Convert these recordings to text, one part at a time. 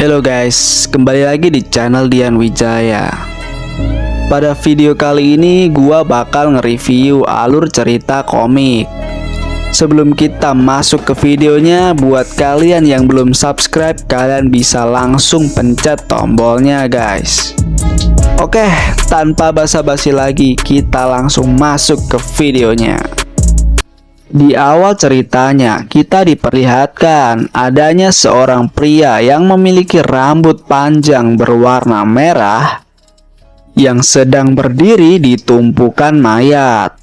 Halo guys, kembali lagi di channel Dian Wijaya. Pada video kali ini gua bakal nge-review alur cerita komik. Sebelum kita masuk ke videonya, buat kalian yang belum subscribe, kalian bisa langsung pencet tombolnya guys. Oke, tanpa basa-basi lagi, kita langsung masuk ke videonya. Di awal ceritanya, kita diperlihatkan adanya seorang pria yang memiliki rambut panjang berwarna merah yang sedang berdiri di tumpukan mayat.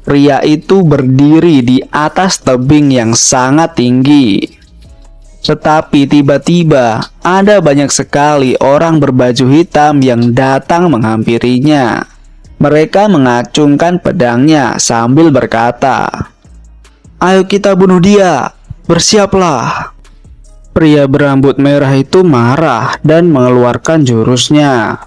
Pria itu berdiri di atas tebing yang sangat tinggi. Tetapi tiba-tiba ada banyak sekali orang berbaju hitam yang datang menghampirinya. Mereka mengacungkan pedangnya sambil berkata, "Ayo kita bunuh dia, bersiaplah." Pria berambut merah itu marah dan mengeluarkan jurusnya.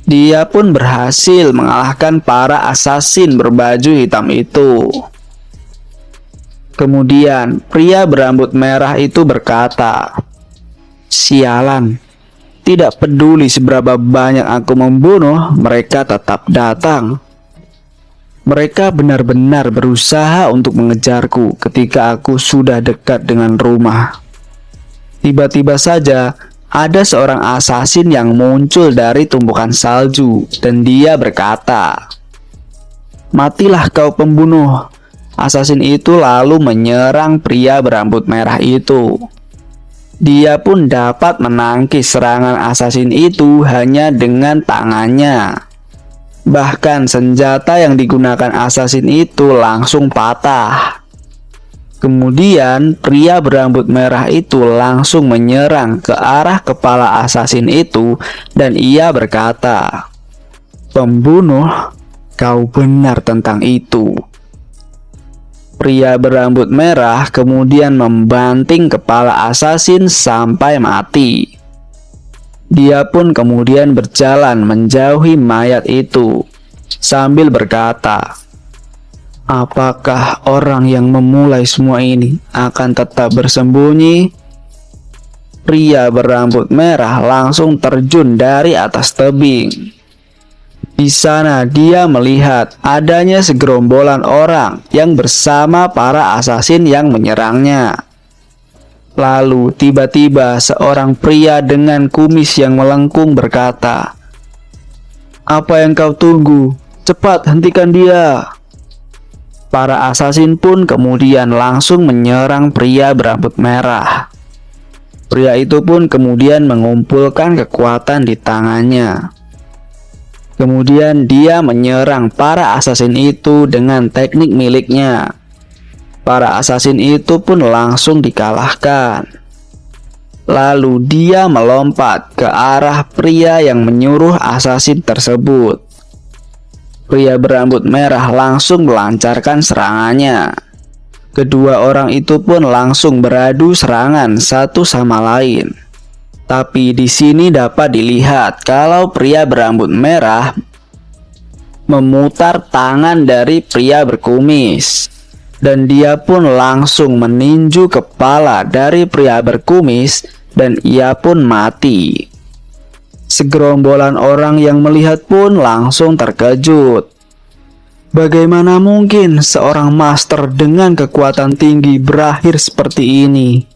Dia pun berhasil mengalahkan para asasin berbaju hitam itu. Kemudian pria berambut merah itu berkata, "Sialan. Tidak peduli seberapa banyak aku membunuh, mereka tetap datang. Mereka benar-benar berusaha untuk mengejarku ketika aku sudah dekat dengan rumah." Tiba-tiba saja ada seorang asasin yang muncul dari tumpukan salju dan dia berkata, "Matilah kau pembunuh." Asasin itu lalu menyerang pria berambut merah itu. Dia pun dapat menangkis serangan asasin itu hanya dengan tangannya. Bahkan senjata yang digunakan asasin itu langsung patah. Kemudian pria berambut merah itu langsung menyerang ke arah kepala asasin itu dan ia berkata, "Pembunuh, kau benar tentang itu." Pria berambut merah kemudian membanting kepala asasin sampai mati. Dia pun kemudian berjalan menjauhi mayat itu sambil berkata, "Apakah orang yang memulai semua ini akan tetap bersembunyi?" Pria berambut merah langsung terjun dari atas tebing. Di sana dia melihat adanya segerombolan orang yang bersama para asasin yang menyerangnya. Lalu tiba-tiba seorang pria dengan kumis yang melengkung berkata, "Apa yang kau tunggu? Cepat hentikan dia." Para asasin pun kemudian langsung menyerang pria berambut merah. Pria itu pun kemudian mengumpulkan kekuatan di tangannya. Kemudian dia menyerang para asasin itu dengan teknik miliknya. Para asasin itu pun langsung dikalahkan. Lalu dia melompat ke arah pria yang menyuruh asasin tersebut. Pria berambut merah langsung melancarkan serangannya. Kedua orang itu pun langsung beradu serangan satu sama lain. Tapi di sini dapat dilihat kalau pria berambut merah memutar tangan dari pria berkumis. Dan dia pun langsung meninju kepala dari pria berkumis dan ia pun mati. Segerombolan orang yang melihat pun langsung terkejut. Bagaimana mungkin seorang master dengan kekuatan tinggi berakhir seperti ini?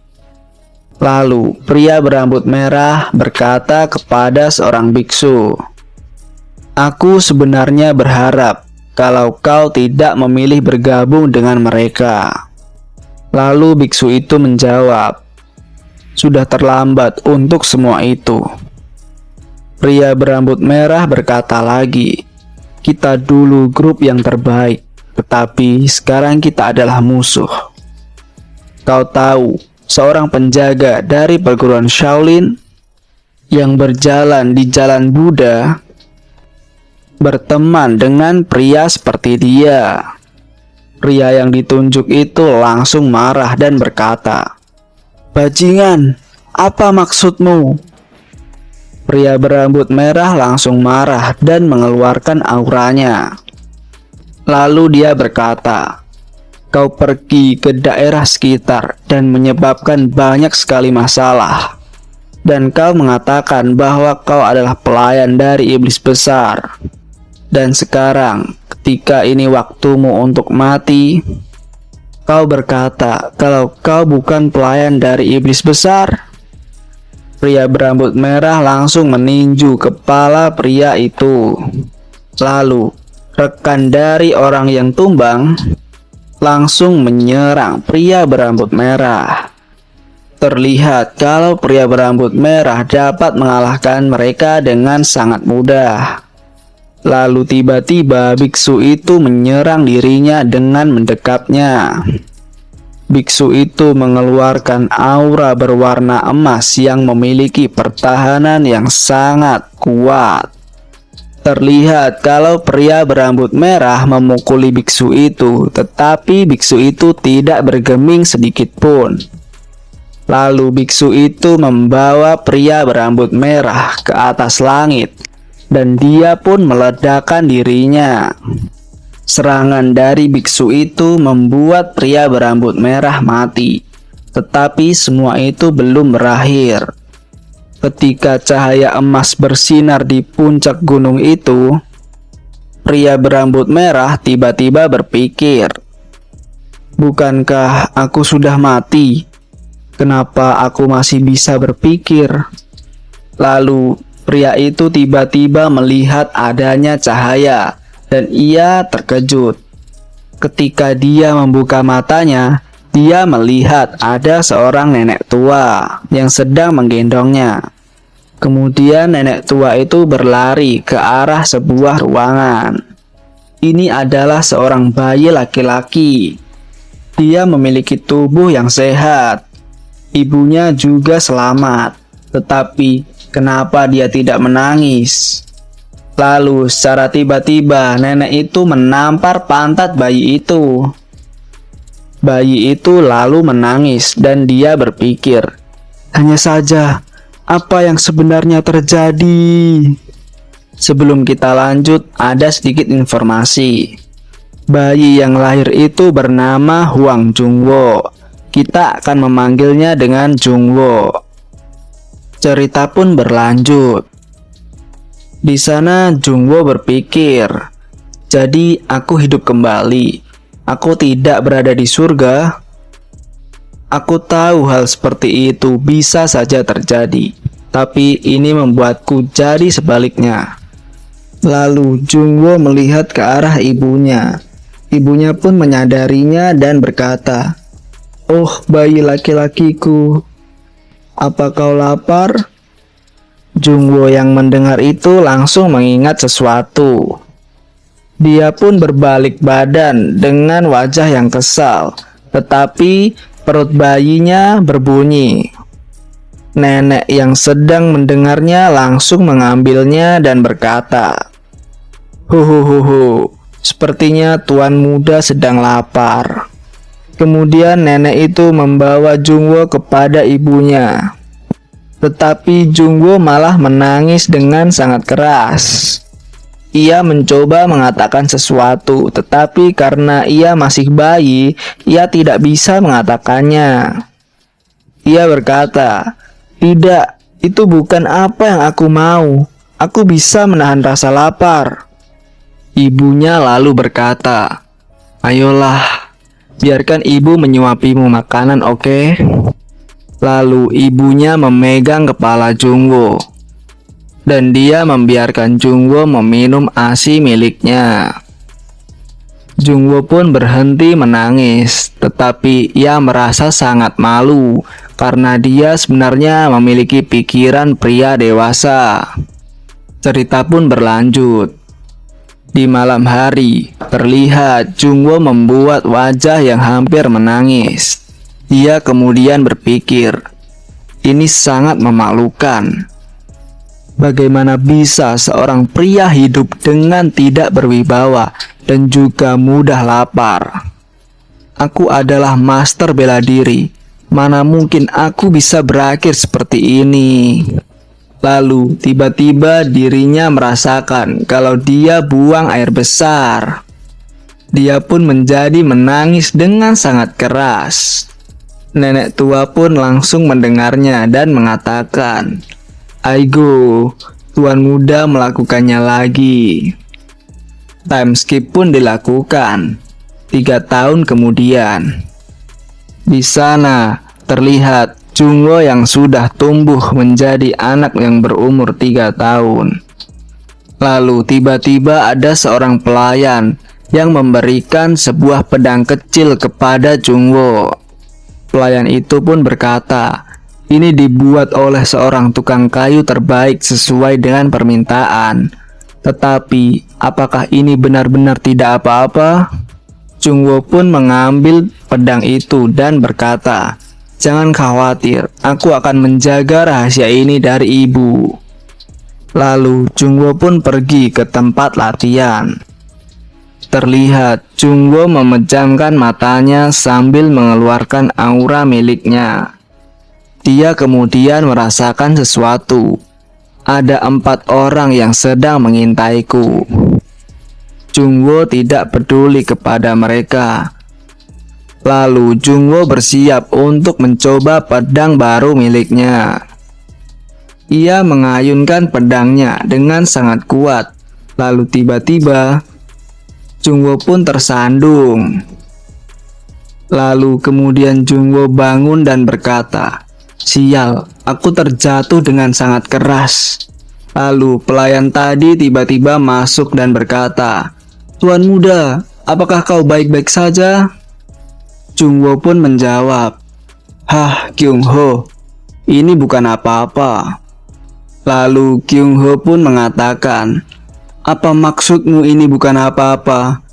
Lalu pria berambut merah berkata kepada seorang biksu, "Aku sebenarnya berharap kalau kau tidak memilih bergabung dengan mereka." Lalu biksu itu menjawab, "Sudah terlambat untuk semua itu." Pria berambut merah berkata lagi, "Kita dulu grup yang terbaik, tetapi sekarang kita adalah musuh. Kau tahu, seorang penjaga dari perguruan Shaolin yang berjalan di jalan Buddha berteman dengan pria seperti dia." Pria yang ditunjuk itu langsung marah dan berkata, "Bajingan, apa maksudmu?" Pria berambut merah langsung marah dan mengeluarkan auranya. Lalu dia berkata, "Kau pergi ke daerah sekitar dan menyebabkan banyak sekali masalah. dan kau mengatakan bahwa kau adalah pelayan dari iblis besar. Dan sekarang, ketika ini waktumu untuk mati, kau berkata kalau kau bukan pelayan dari iblis besar. Pria berambut merah langsung meninju kepala pria itu. Lalu, rekan dari orang yang tumbang langsung menyerang pria berambut merah. Terlihat kalau pria berambut merah dapat mengalahkan mereka dengan sangat mudah. Lalu tiba-tiba biksu itu menyerang dirinya dengan mendekapnya. Biksu itu mengeluarkan aura berwarna emas yang memiliki pertahanan yang sangat kuat. Terlihat kalau pria berambut merah memukuli biksu itu, tetapi biksu itu tidak bergeming sedikit pun. Lalu biksu itu membawa pria berambut merah ke atas langit, dan dia pun meledakkan dirinya. Serangan dari biksu itu membuat pria berambut merah mati, tetapi semua itu belum berakhir. Ketika cahaya emas bersinar di puncak gunung itu, pria berambut merah tiba-tiba berpikir, "Bukankah aku sudah mati? Kenapa aku masih bisa berpikir?" Lalu pria itu tiba-tiba melihat adanya cahaya, dan ia terkejut. Ketika dia membuka matanya, dia melihat ada seorang nenek tua yang sedang menggendongnya. Kemudian nenek tua itu berlari ke arah sebuah ruangan. Ini adalah seorang bayi laki-laki. Dia memiliki tubuh yang sehat. Ibunya juga selamat. Tetapi kenapa dia tidak menangis? Lalu secara tiba-tiba nenek itu menampar pantat bayi itu. Bayi itu lalu menangis dan dia berpikir, "Hanya saja, apa yang sebenarnya terjadi?" Sebelum kita lanjut, ada sedikit informasi. Bayi yang lahir itu bernama Huang Jungwo. Kita akan memanggilnya dengan Jungwo. Cerita pun berlanjut. Di sana Jungwo berpikir, "Jadi aku hidup kembali. Aku tidak berada di surga." Aku tahu hal seperti itu bisa saja terjadi, tapi ini membuatku jadi sebaliknya. Lalu Jungwo melihat ke arah ibunya. Ibunya pun menyadarinya dan berkata, "Oh, bayi laki-lakiku, apa kau lapar?" Jungwo yang mendengar itu langsung mengingat sesuatu. Dia pun berbalik badan dengan wajah yang kesal, tetapi perut bayinya berbunyi. Nenek yang sedang mendengarnya langsung mengambilnya dan berkata, "Huhuhuhu, sepertinya tuan muda sedang lapar." Kemudian nenek itu membawa Jungwo kepada ibunya. Tetapi Jungwo malah menangis dengan sangat keras. Ia mencoba mengatakan sesuatu, tetapi karena ia masih bayi, ia tidak bisa mengatakannya. Ia berkata, "Tidak, itu bukan apa yang aku mau. Aku bisa menahan rasa lapar." Ibunya lalu berkata, "Ayolah, biarkan ibu menyuapimu makanan, oke?" Lalu ibunya memegang kepala Jungwo, dan dia membiarkan Jungwo meminum ASI miliknya. Jungwo pun berhenti menangis, tetapi ia merasa sangat malu karena dia sebenarnya memiliki pikiran pria dewasa. Cerita pun berlanjut. Di malam hari, terlihat Jungwo membuat wajah yang hampir menangis. Dia kemudian berpikir, ini sangat memalukan. Bagaimana bisa seorang pria hidup dengan tidak berwibawa dan juga mudah lapar? Aku adalah master bela diri. Mana mungkin aku bisa berakhir seperti ini? Lalu tiba-tiba dirinya merasakan kalau dia buang air besar. Dia pun menjadi menangis dengan sangat keras. Nenek tua pun langsung mendengarnya dan mengatakan, "Aigo, tuan muda melakukannya lagi." Time skip pun dilakukan. 3 tahun kemudian, di sana terlihat Jungwo yang sudah tumbuh menjadi anak yang berumur 3 tahun. Lalu tiba-tiba ada seorang pelayan yang memberikan sebuah pedang kecil kepada Jungwo. Pelayan itu pun berkata, "Ini dibuat oleh seorang tukang kayu terbaik sesuai dengan permintaan. Tetapi, apakah ini benar-benar tidak apa-apa?" Jungwo pun mengambil pedang itu dan berkata, "Jangan khawatir, aku akan menjaga rahasia ini dari ibu." Lalu Jungwo pun pergi ke tempat latihan. Terlihat Jungwo memejamkan matanya sambil mengeluarkan aura miliknya. Dia kemudian merasakan sesuatu. Ada 4 orang yang sedang mengintaiku. Jungwo tidak peduli kepada mereka. Lalu Jungwo bersiap untuk mencoba pedang baru miliknya. Ia mengayunkan pedangnya dengan sangat kuat. Lalu tiba-tiba Jungwo pun tersandung. Lalu kemudian Jungwo bangun dan berkata, "Sial, aku terjatuh dengan sangat keras." Lalu pelayan tadi tiba-tiba masuk dan berkata, "Tuan muda, apakah kau baik-baik saja?" Jungwo pun menjawab, "Hah, Kyung Ho, ini bukan apa-apa." Lalu Kyung Ho pun mengatakan, "Apa maksudmu ini bukan apa-apa?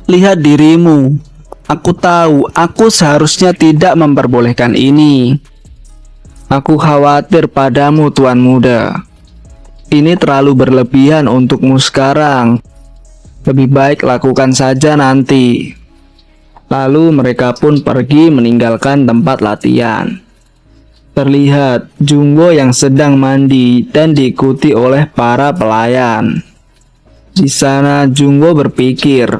Lihat dirimu. Aku tahu aku seharusnya tidak memperbolehkan ini. Aku khawatir padamu, tuan muda. Ini terlalu berlebihan untukmu sekarang. Lebih baik lakukan saja nanti." Lalu mereka pun pergi meninggalkan tempat latihan. Terlihat Jungwo yang sedang mandi dan diikuti oleh para pelayan. Di sana Jungwo berpikir,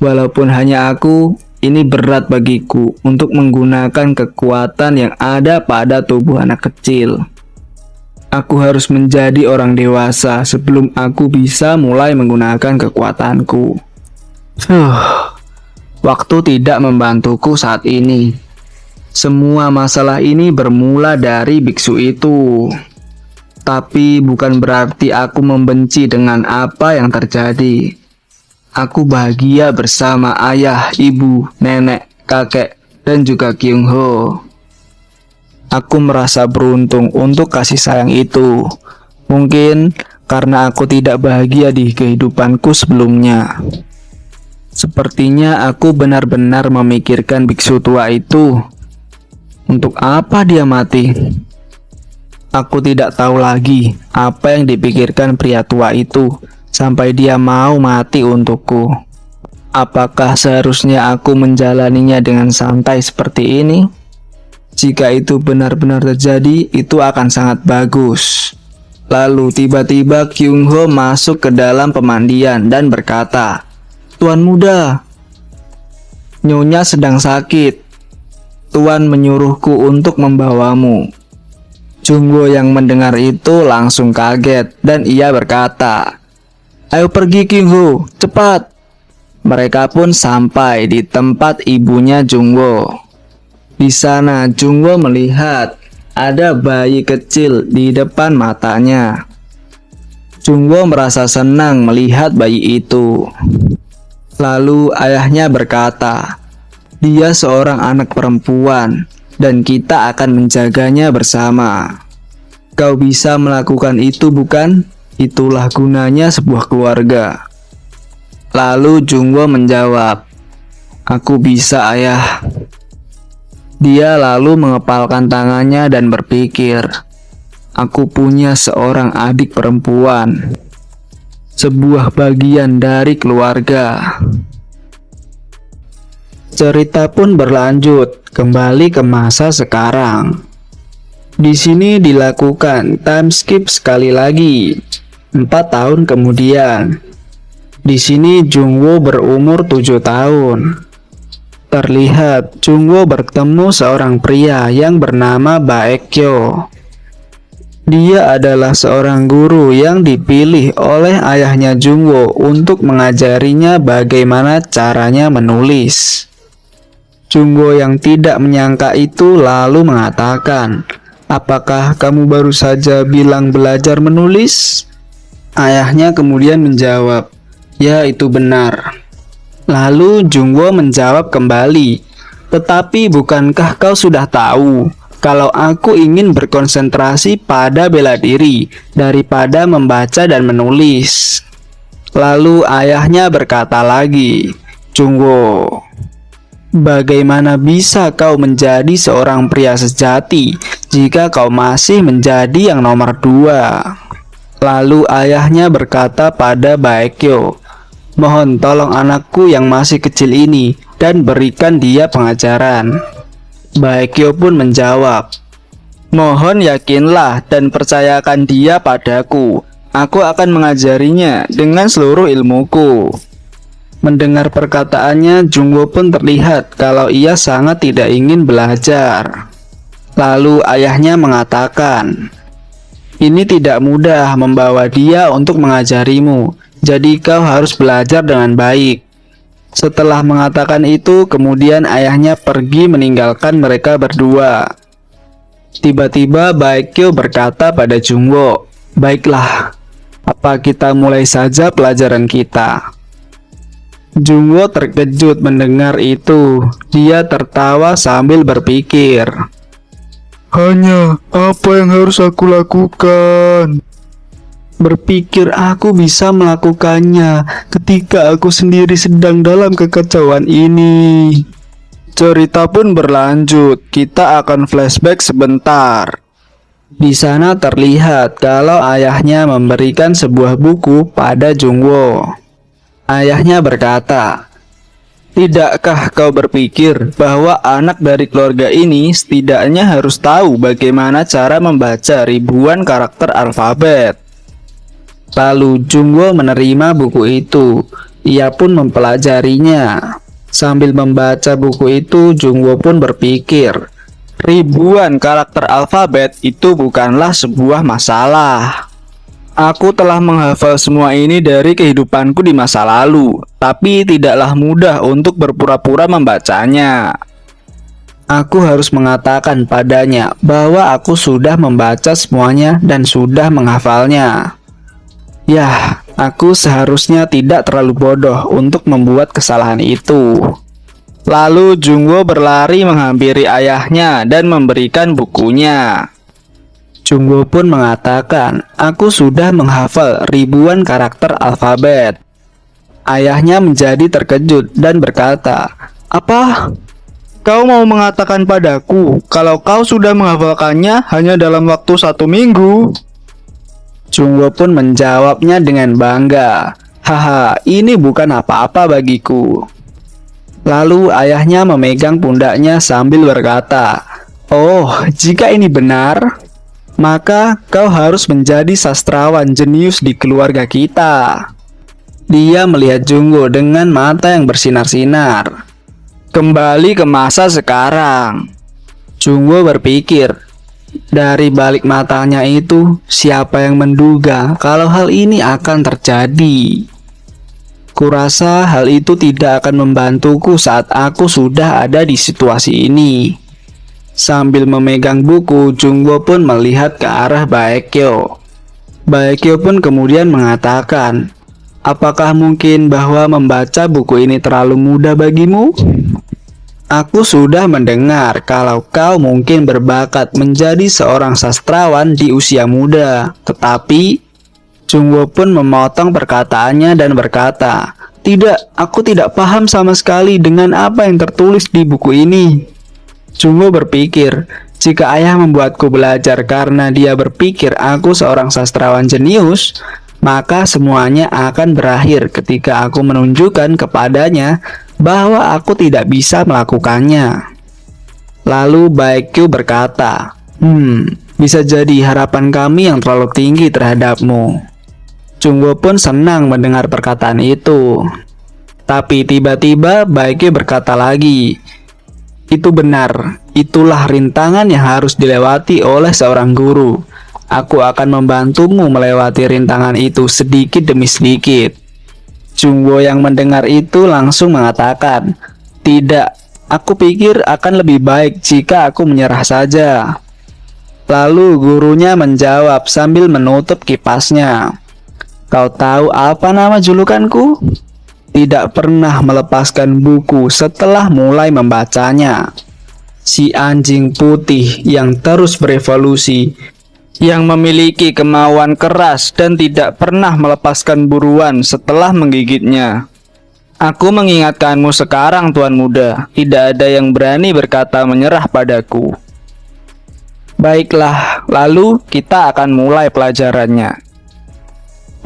"Walaupun hanya aku, ini berat bagiku untuk menggunakan kekuatan yang ada pada tubuh anak kecil. Aku harus menjadi orang dewasa sebelum aku bisa mulai menggunakan kekuatanku." Waktu tidak membantuku saat ini. Semua masalah ini bermula dari biksu itu. Tapi bukan berarti aku membenci dengan apa yang terjadi. Aku bahagia bersama ayah, ibu, nenek, kakek, dan juga Kyung Ho. Aku merasa beruntung untuk kasih sayang itu. Mungkin karena aku tidak bahagia di kehidupanku sebelumnya. Sepertinya aku benar-benar memikirkan biksu tua itu. Untuk apa dia mati? Aku tidak tahu lagi apa yang dipikirkan pria tua itu sampai dia mau mati untukku. Apakah seharusnya aku menjalaninya dengan santai seperti ini? Jika itu benar-benar terjadi, itu akan sangat bagus. Lalu tiba-tiba Kyung Ho masuk ke dalam pemandian dan berkata, "Tuan muda, Nyonya sedang sakit. Tuan menyuruhku untuk membawamu." Jungwo yang mendengar itu langsung kaget dan ia berkata, "Ayo pergi Kyung Ho, cepat." Mereka pun sampai di tempat ibunya Jungwo. Di sana Jungwo melihat ada bayi kecil di depan matanya. Jungwo merasa senang melihat bayi itu. Lalu ayahnya berkata, "Dia seorang anak perempuan dan kita akan menjaganya bersama. Kau bisa melakukan itu, bukan? Itulah gunanya sebuah keluarga." Lalu Jungwo menjawab, "Aku bisa, ayah." Dia lalu mengepalkan tangannya dan berpikir, "Aku punya seorang adik perempuan, sebuah bagian dari keluarga." Cerita pun berlanjut kembali ke masa sekarang. Di sini dilakukan time skip sekali lagi. 4 tahun kemudian. Di sini Jungwo berumur 7 tahun. Terlihat Jungwo bertemu seorang pria yang bernama Baekgyo. Dia adalah seorang guru yang dipilih oleh ayahnya Jungwo untuk mengajarinya bagaimana caranya menulis. Jungwo yang tidak menyangka itu lalu mengatakan, "Apakah kamu baru saja bilang belajar menulis?" Ayahnya kemudian menjawab, "Ya, itu benar." Lalu Jungwo menjawab kembali, "Tetapi bukankah kau sudah tahu kalau aku ingin berkonsentrasi pada bela diri daripada membaca dan menulis?" Lalu ayahnya berkata lagi, "Jungwo, bagaimana bisa kau menjadi seorang pria sejati jika kau masih menjadi yang nomor 2?" Lalu ayahnya berkata pada Baekgyo, "Mohon tolong anakku yang masih kecil ini dan berikan dia pengajaran." Baekgyo pun menjawab, "Mohon yakinlah dan percayakan dia padaku. Aku akan mengajarinya dengan seluruh ilmuku." Mendengar perkataannya, Jungwo pun terlihat kalau ia sangat tidak ingin belajar. Lalu ayahnya mengatakan, "Ini tidak mudah membawa dia untuk mengajarimu, jadi kau harus belajar dengan baik." Setelah mengatakan itu, kemudian ayahnya pergi meninggalkan mereka berdua. Tiba-tiba Baekgyo berkata pada Jungwo, "Baiklah, apa kita mulai saja pelajaran kita?" Jungwo terkejut mendengar itu. Dia tertawa sambil berpikir, "Hanya apa yang harus aku lakukan? Berpikir aku bisa melakukannya ketika aku sendiri sedang dalam kekacauan ini." Cerita pun berlanjut. Kita akan flashback sebentar. Di sana terlihat kalau ayahnya memberikan sebuah buku pada Jungwo. Ayahnya berkata, "Tidakkah kau berpikir bahwa anak dari keluarga ini setidaknya harus tahu bagaimana cara membaca ribuan karakter alfabet?" Lalu Jungwo menerima buku itu. Ia pun mempelajarinya. Sambil membaca buku itu, Jungwo pun berpikir, ribuan karakter alfabet itu bukanlah sebuah masalah. Aku telah menghafal semua ini dari kehidupanku di masa lalu, tapi tidaklah mudah untuk berpura-pura membacanya. Aku harus mengatakan padanya bahwa aku sudah membaca semuanya dan sudah menghafalnya. Yah, aku seharusnya tidak terlalu bodoh untuk membuat kesalahan itu. Lalu Jungwo berlari menghampiri ayahnya dan memberikan bukunya. Jungwo pun mengatakan, "Aku sudah menghafal ribuan karakter alfabet." Ayahnya menjadi terkejut dan berkata, "Apa? Kau mau mengatakan padaku kalau kau sudah menghafalkannya hanya dalam waktu 1 minggu?" Jungwo pun menjawabnya dengan bangga, "Haha, ini bukan apa-apa bagiku." Lalu ayahnya memegang pundaknya sambil berkata, "Oh, jika ini benar, maka kau harus menjadi sastrawan jenius di keluarga kita." Dia melihat Jungwo dengan mata yang bersinar-sinar. Kembali ke masa sekarang. Jungwo berpikir, dari balik matanya itu, siapa yang menduga kalau hal ini akan terjadi? Kurasa hal itu tidak akan membantuku saat aku sudah ada di situasi ini. Sambil memegang buku, Jungwo pun melihat ke arah Baekgyo. Baekgyo pun kemudian mengatakan, "Apakah mungkin bahwa membaca buku ini terlalu mudah bagimu? Aku sudah mendengar kalau kau mungkin berbakat menjadi seorang sastrawan di usia muda." Tetapi Jungwo pun memotong perkataannya dan berkata, "Tidak, aku tidak paham sama sekali dengan apa yang tertulis di buku ini." Jungwo berpikir, jika ayah membuatku belajar karena dia berpikir aku seorang sastrawan jenius, maka semuanya akan berakhir ketika aku menunjukkan kepadanya bahwa aku tidak bisa melakukannya. Lalu Baekgyo berkata, bisa jadi harapan kami yang terlalu tinggi terhadapmu." Jungwo pun senang mendengar perkataan itu. Tapi tiba-tiba Baekhyun berkata lagi, "Itu benar, itulah rintangan yang harus dilewati oleh seorang guru. Aku akan membantumu melewati rintangan itu sedikit demi sedikit." Jungwoo yang mendengar itu langsung mengatakan, "Tidak, aku pikir akan lebih baik jika aku menyerah saja." Lalu gurunya menjawab sambil menutup kipasnya, "Kau tahu apa nama julukanku? Tidak pernah melepaskan buku setelah mulai membacanya. Si anjing putih yang terus berevolusi, yang memiliki kemauan keras dan tidak pernah melepaskan buruan setelah menggigitnya. Aku mengingatkanmu sekarang, Tuan Muda, tidak ada yang berani berkata menyerah padaku." "Baiklah, lalu kita akan mulai pelajarannya."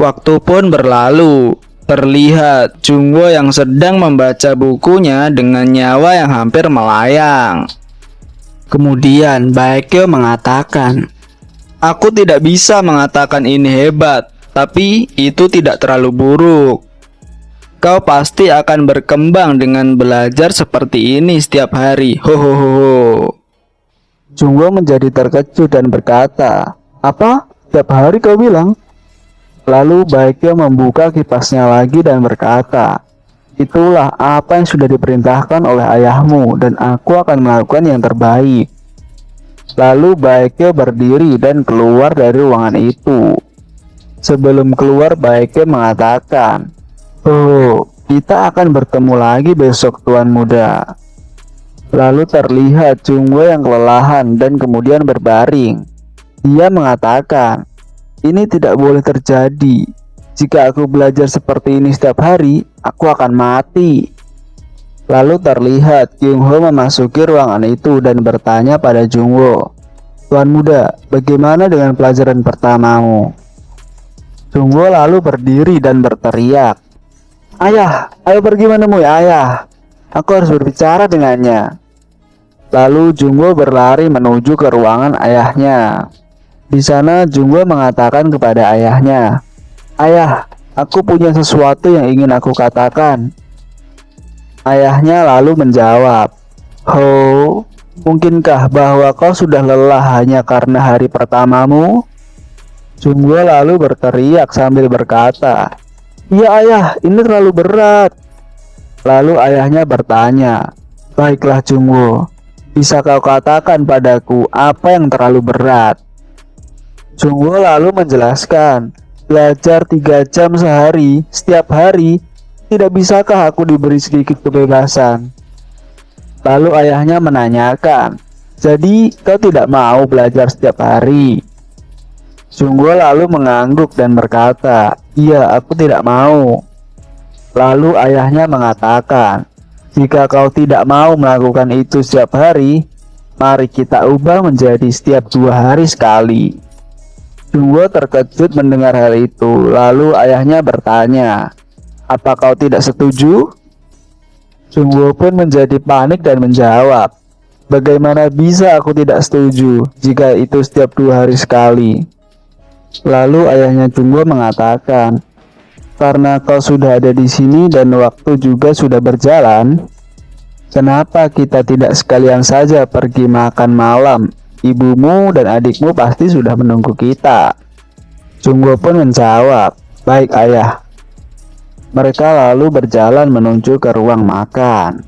Waktu pun berlalu. Terlihat Jungwoo yang sedang membaca bukunya dengan nyawa yang hampir melayang. Kemudian Baekhyun mengatakan, "Aku tidak bisa mengatakan ini hebat, tapi itu tidak terlalu buruk. Kau pasti akan berkembang dengan belajar seperti ini setiap hari. Hohoho." Jungwoo menjadi terkejut dan berkata, "Apa? Setiap hari kau bilang?" Lalu Baekhyun membuka kipasnya lagi dan berkata, "Itulah apa yang sudah diperintahkan oleh ayahmu dan aku akan melakukan yang terbaik." Lalu Baekhyun berdiri dan keluar dari ruangan itu. Sebelum keluar, Baekhyun mengatakan, "Oh, kita akan bertemu lagi besok, Tuan Muda." Lalu terlihat Jungwoo yang kelelahan dan kemudian berbaring. Dia mengatakan, "Ini tidak boleh terjadi. Jika aku belajar seperti ini setiap hari, aku akan mati." Lalu terlihat Kyung-ho memasuki ruangan itu dan bertanya pada Jungwoo, "Tuan Muda, bagaimana dengan pelajaran pertamamu?" Jungwoo lalu berdiri dan berteriak, "Ayah, ayo pergi menemui ayah. Aku harus berbicara dengannya." Lalu Jungwoo berlari menuju ke ruangan ayahnya. Di sana Jungwoo mengatakan kepada ayahnya, "Ayah, aku punya sesuatu yang ingin aku katakan." Ayahnya lalu menjawab, "Ho, mungkinkah bahwa kau sudah lelah hanya karena hari pertamamu?" Jungwoo lalu berteriak sambil berkata, "Iya ayah, ini terlalu berat." Lalu ayahnya bertanya, "Baiklah Jungwoo, bisa kau katakan padaku apa yang terlalu berat?" Jungwoo lalu menjelaskan, "Belajar 3 jam sehari, setiap hari, tidak bisakah aku diberi sedikit kebebasan?" Lalu ayahnya menanyakan, "Jadi kau tidak mau belajar setiap hari?" Jungwoo lalu mengangguk dan berkata, "Iya, aku tidak mau." Lalu ayahnya mengatakan, "Jika kau tidak mau melakukan itu setiap hari, mari kita ubah menjadi setiap 2 hari sekali." Jungwoo terkejut mendengar hal itu. Lalu ayahnya bertanya, "Apa kau tidak setuju?" Jungwoo pun menjadi panik dan menjawab, "Bagaimana bisa aku tidak setuju jika itu setiap 2 hari sekali?" Lalu ayahnya Jungwoo mengatakan, "Karena kau sudah ada di sini dan waktu juga sudah berjalan, kenapa kita tidak sekalian saja pergi makan malam? Ibumu dan adikmu pasti sudah menunggu kita." Jungwoo pun menjawab, "Baik ayah." Mereka lalu berjalan menuju ke ruang makan.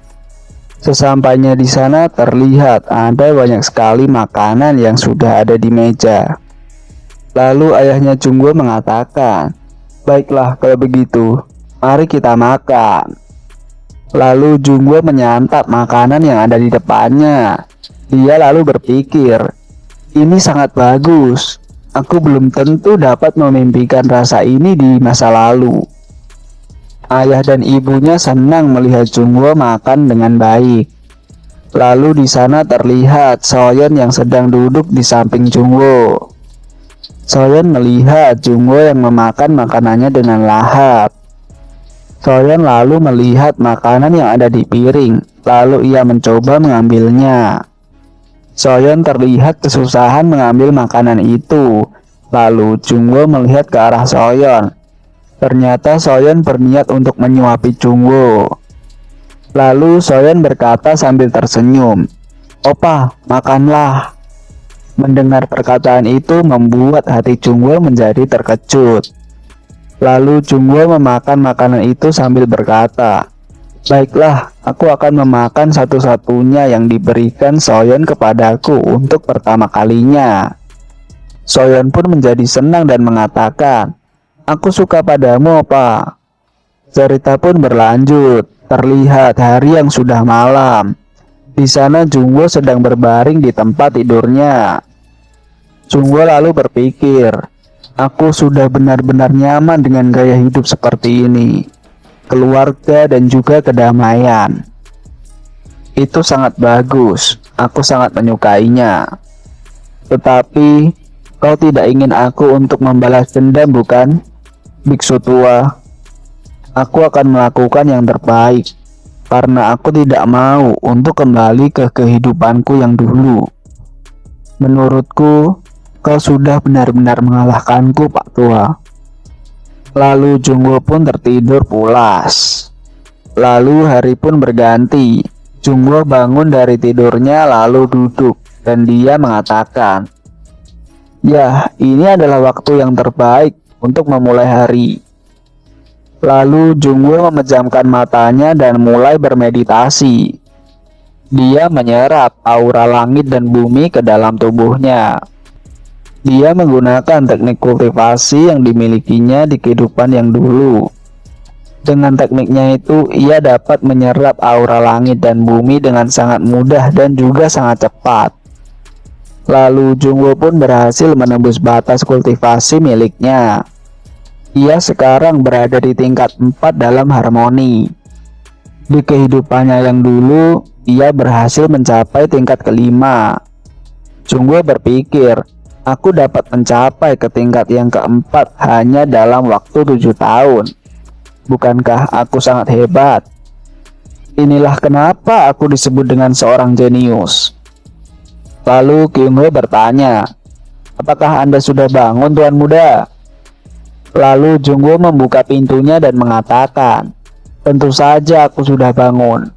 Sesampainya di sana terlihat ada banyak sekali makanan yang sudah ada di meja. Lalu ayahnya Jungwoo mengatakan, "Baiklah kalau begitu, mari kita makan." Lalu Jungwoo menyantap makanan yang ada di depannya. Dia lalu berpikir, "Ini sangat bagus. Aku belum tentu dapat memimpikan rasa ini di masa lalu." Ayah dan ibunya senang melihat Jungwoo makan dengan baik. Lalu di sana terlihat Soyeon yang sedang duduk di samping Jungwoo. Soyeon melihat Jungwoo yang memakan makanannya dengan lahap. Soyeon lalu melihat makanan yang ada di piring, lalu ia mencoba mengambilnya. Soyeon terlihat kesusahan mengambil makanan itu. Lalu Jungwoo melihat ke arah Soyeon. Ternyata Soyeon berniat untuk menyuapi Jungwoo. Lalu Soyeon berkata sambil tersenyum, "Opa, makanlah." Mendengar perkataan itu membuat hati Jungwoo menjadi terkejut. Lalu Jungwoo memakan makanan itu sambil berkata, "Baiklah, aku akan memakan satu-satunya yang diberikan Soyeon kepadaku untuk pertama kalinya." Soyeon pun menjadi senang dan mengatakan, "Aku suka padamu, Opa." Cerita pun berlanjut. Terlihat hari yang sudah malam. Di sana Jungwoo sedang berbaring di tempat tidurnya. Jungwoo lalu berpikir, "Aku sudah benar-benar nyaman dengan gaya hidup seperti ini. Keluarga dan juga kedamaian. Itu sangat bagus. Aku sangat menyukainya. Tetapi kau tidak ingin aku untuk membalas dendam, bukan, biksu tua? Aku akan melakukan yang terbaik, karena aku tidak mau untuk kembali ke kehidupanku yang dulu. Menurutku, kau sudah benar-benar mengalahkanku, Pak Tua." Lalu Jungwoo pun tertidur pulas. Lalu hari pun berganti. Jungwoo bangun dari tidurnya lalu duduk, dan dia mengatakan, "Ya, ini adalah waktu yang terbaik untuk memulai hari." Lalu Jungwoo memejamkan matanya dan mulai bermeditasi. Dia menyerap aura langit dan bumi ke dalam tubuhnya. Dia menggunakan teknik kultivasi yang dimilikinya di kehidupan yang dulu. Dengan tekniknya itu, ia dapat menyerap aura langit dan bumi dengan sangat mudah dan juga sangat cepat. Lalu Jungwoo pun berhasil menembus batas kultivasi miliknya. Ia sekarang berada di tingkat 4 dalam harmoni. Di kehidupannya yang dulu, ia berhasil mencapai tingkat kelima. Jungwoo berpikir, "Aku dapat mencapai ke tingkat yang keempat hanya dalam waktu 7 tahun. Bukankah aku sangat hebat? Inilah kenapa aku disebut dengan seorang jenius." Lalu Kyungho bertanya, "Apakah Anda sudah bangun, Tuan Muda?" Lalu Jungwoo membuka pintunya dan mengatakan, "Tentu saja aku sudah bangun.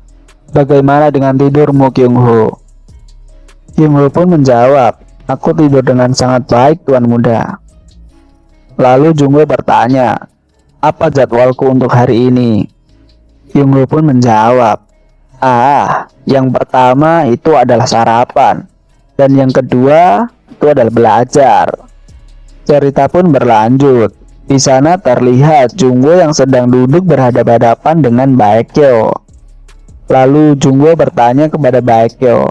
Bagaimana dengan tidurmu, Kyungho?" Kyungho pun menjawab, "Aku tidur dengan sangat baik, Tuan Muda." Lalu Jungwoo bertanya, "Apa jadwalku untuk hari ini?" Kyungho pun menjawab, yang pertama itu adalah sarapan, dan yang kedua itu adalah belajar." Cerita pun berlanjut. Di sana terlihat Jungwoo yang sedang duduk berhadapan-hadapan dengan Baekgyo. Lalu Jungwoo bertanya kepada Baekgyo,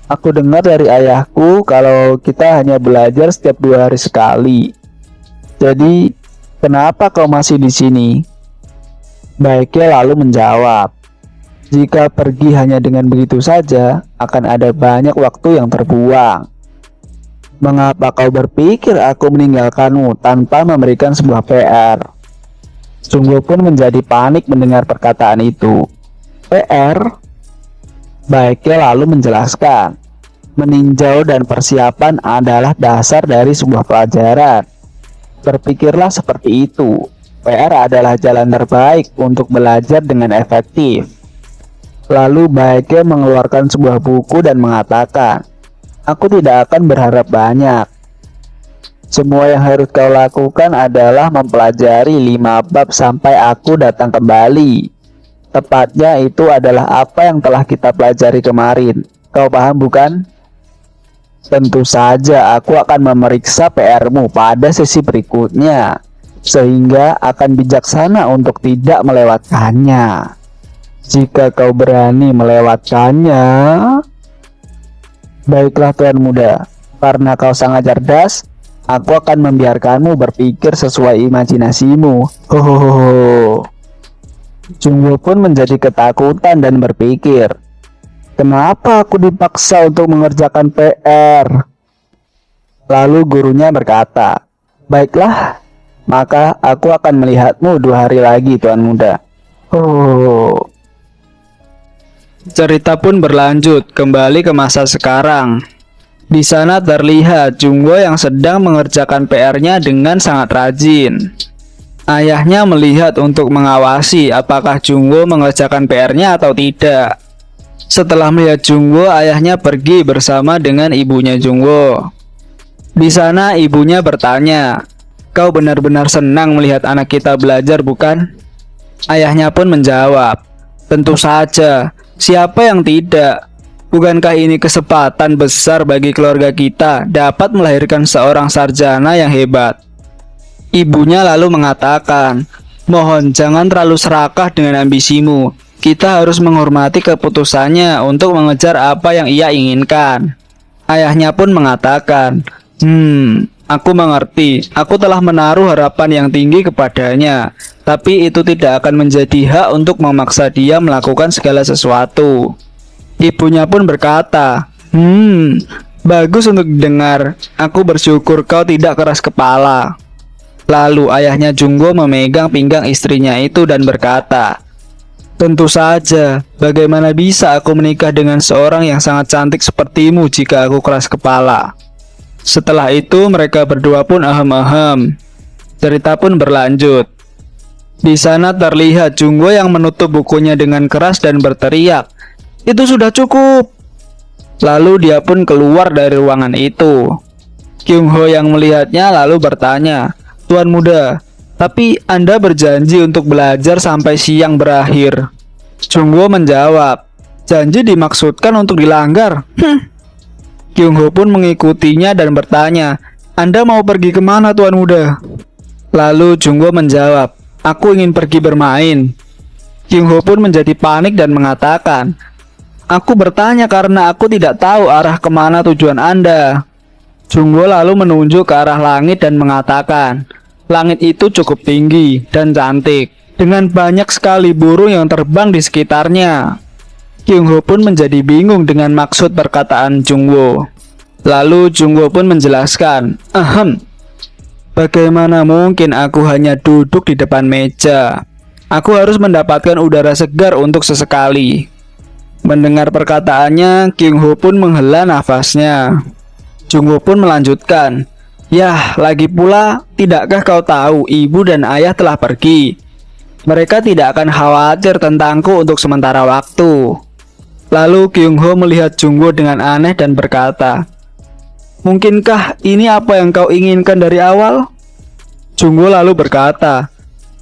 "Aku dengar dari ayahku kalau kita hanya belajar setiap 2 hari sekali. Jadi, kenapa kau masih di sini?" Baekgyo lalu menjawab, "Jika pergi hanya dengan begitu saja, akan ada banyak waktu yang terbuang. Mengapa kau berpikir aku meninggalkanmu tanpa memberikan sebuah PR?" Jungwoo pun menjadi panik mendengar perkataan itu. "PR?" Baekgyo lalu menjelaskan, "Meninjau dan persiapan adalah dasar dari sebuah pelajaran. Berpikirlah seperti itu. PR adalah jalan terbaik untuk belajar dengan efektif." Lalu Baekgyo mengeluarkan sebuah buku dan mengatakan, "Aku tidak akan berharap banyak. Semua yang harus kau lakukan adalah mempelajari 5 bab sampai aku datang kembali. Tepatnya itu adalah apa yang telah kita pelajari kemarin. Kau paham, bukan? Tentu saja aku akan memeriksa PR-mu pada sesi berikutnya, sehingga akan bijaksana untuk tidak melewatkannya. Jika kau berani melewatkannya..." "Baiklah, Tuan Muda, karena kau sangat cerdas, aku akan membiarkanmu berpikir sesuai imajinasimu." Hohoho. Jungwoo pun menjadi ketakutan dan berpikir, "Kenapa aku dipaksa untuk mengerjakan PR?" Lalu gurunya berkata, "Baiklah, maka aku akan melihatmu 2 hari lagi, Tuan Muda." Cerita pun berlanjut kembali ke masa sekarang. Di sana terlihat Jungwo yang sedang mengerjakan PR-nya dengan sangat rajin. Ayahnya melihat untuk mengawasi apakah Jungwo mengerjakan PR-nya atau tidak. Setelah melihat Jungwo, ayahnya pergi bersama dengan ibunya Jungwo. Di sana ibunya bertanya, "Kau benar-benar senang melihat anak kita belajar, bukan?" Ayahnya pun menjawab, "Tentu saja, siapa yang tidak? Bukankah ini kesempatan besar bagi keluarga kita dapat melahirkan seorang sarjana yang hebat?" Ibunya lalu mengatakan, "Mohon jangan terlalu serakah dengan ambisimu. Kita harus menghormati keputusannya untuk mengejar apa yang ia inginkan." Ayahnya pun mengatakan, Aku mengerti. Aku telah menaruh harapan yang tinggi kepadanya. Tapi itu tidak akan menjadi hak untuk memaksa dia melakukan segala sesuatu." Ibunya pun berkata, Bagus untuk didengar. Aku bersyukur kau tidak keras kepala." Lalu ayahnya Jungwo memegang pinggang istrinya itu dan berkata, "Tentu saja, bagaimana bisa aku menikah dengan seorang yang sangat cantik sepertimu jika aku keras kepala?" Setelah itu mereka berdua pun ahem-ahem. Cerita pun berlanjut. Di sana terlihat Jungwo yang menutup bukunya dengan keras dan berteriak, "Itu sudah cukup!" Lalu dia pun keluar dari ruangan itu. Kyungho yang melihatnya lalu bertanya, "Tuan muda, tapi Anda berjanji untuk belajar sampai siang berakhir." Jungwo menjawab, "Janji dimaksudkan untuk dilanggar." Kyungho pun mengikutinya dan bertanya, "Anda mau pergi kemana, Tuan muda?" Lalu Jungwo menjawab, "Aku ingin pergi bermain." Kyungho pun menjadi panik dan mengatakan, "Aku bertanya karena aku tidak tahu arah kemana tujuan Anda." Jungwo lalu menunjuk ke arah langit dan mengatakan, "Langit itu cukup tinggi dan cantik, dengan banyak sekali burung yang terbang di sekitarnya." Kyungho pun menjadi bingung dengan maksud perkataan Jungwo. Lalu Jungwo pun menjelaskan, "Bagaimana mungkin aku hanya duduk di depan meja? Aku harus mendapatkan udara segar untuk sesekali." Mendengar perkataannya, Kyungho pun menghela nafasnya. Jungwo pun melanjutkan, "Yah, lagi pula, tidakkah kau tahu ibu dan ayah telah pergi? Mereka tidak akan khawatir tentangku untuk sementara waktu." Lalu Kyungho melihat Jungwo dengan aneh dan berkata, "Mungkinkah ini apa yang kau inginkan dari awal?" Jungwo lalu berkata,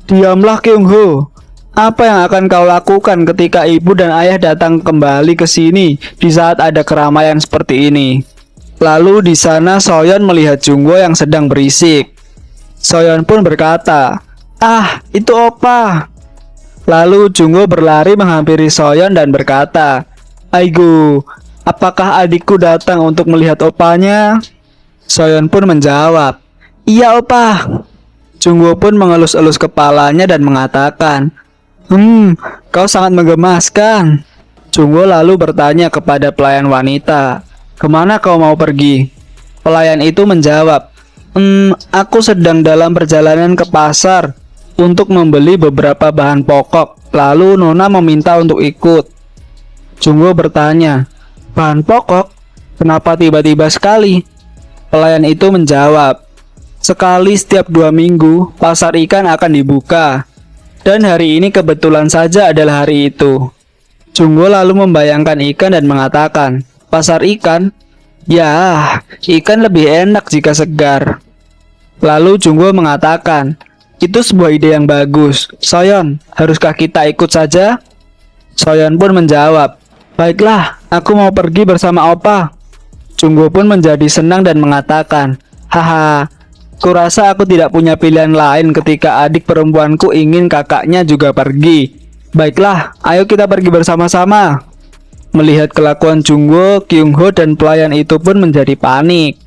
"Diamlah Kyungho. Apa yang akan kau lakukan ketika ibu dan ayah datang kembali ke sini di saat ada keramaian seperti ini?" Lalu di sana Soyeon melihat Jungwo yang sedang berisik. Soyeon pun berkata, "Itu Opa." Lalu Jungwo berlari menghampiri Soyeon dan berkata, "Aigo, apakah adikku datang untuk melihat opanya?" Soyeon pun menjawab, "Iya Opa." Jungwo pun mengelus-elus kepalanya dan mengatakan, Kau sangat menggemaskan." Jungwo lalu bertanya kepada pelayan wanita, "Kemana kau mau pergi?" Pelayan itu menjawab, Aku sedang dalam perjalanan ke pasar untuk membeli beberapa bahan pokok. Lalu Nona meminta untuk ikut." Jungwo bertanya, "Bahan pokok? Kenapa tiba-tiba sekali?" Pelayan itu menjawab, "Sekali setiap 2 minggu, pasar ikan akan dibuka. Dan hari ini kebetulan saja adalah hari itu." Jungwo lalu membayangkan ikan dan mengatakan, "Pasar ikan? Ya, ikan lebih enak jika segar." Lalu Jungwo mengatakan, "Itu sebuah ide yang bagus. Soyeon, haruskah kita ikut saja?" Soyeon pun menjawab, "Baiklah, aku mau pergi bersama Opa." Jungwo pun menjadi senang dan mengatakan, "Haha, kurasa aku tidak punya pilihan lain ketika adik perempuanku ingin kakaknya juga pergi. Baiklah, ayo kita pergi bersama-sama." Melihat kelakuan Jungwo, Kyungho dan pelayan itu pun menjadi panik.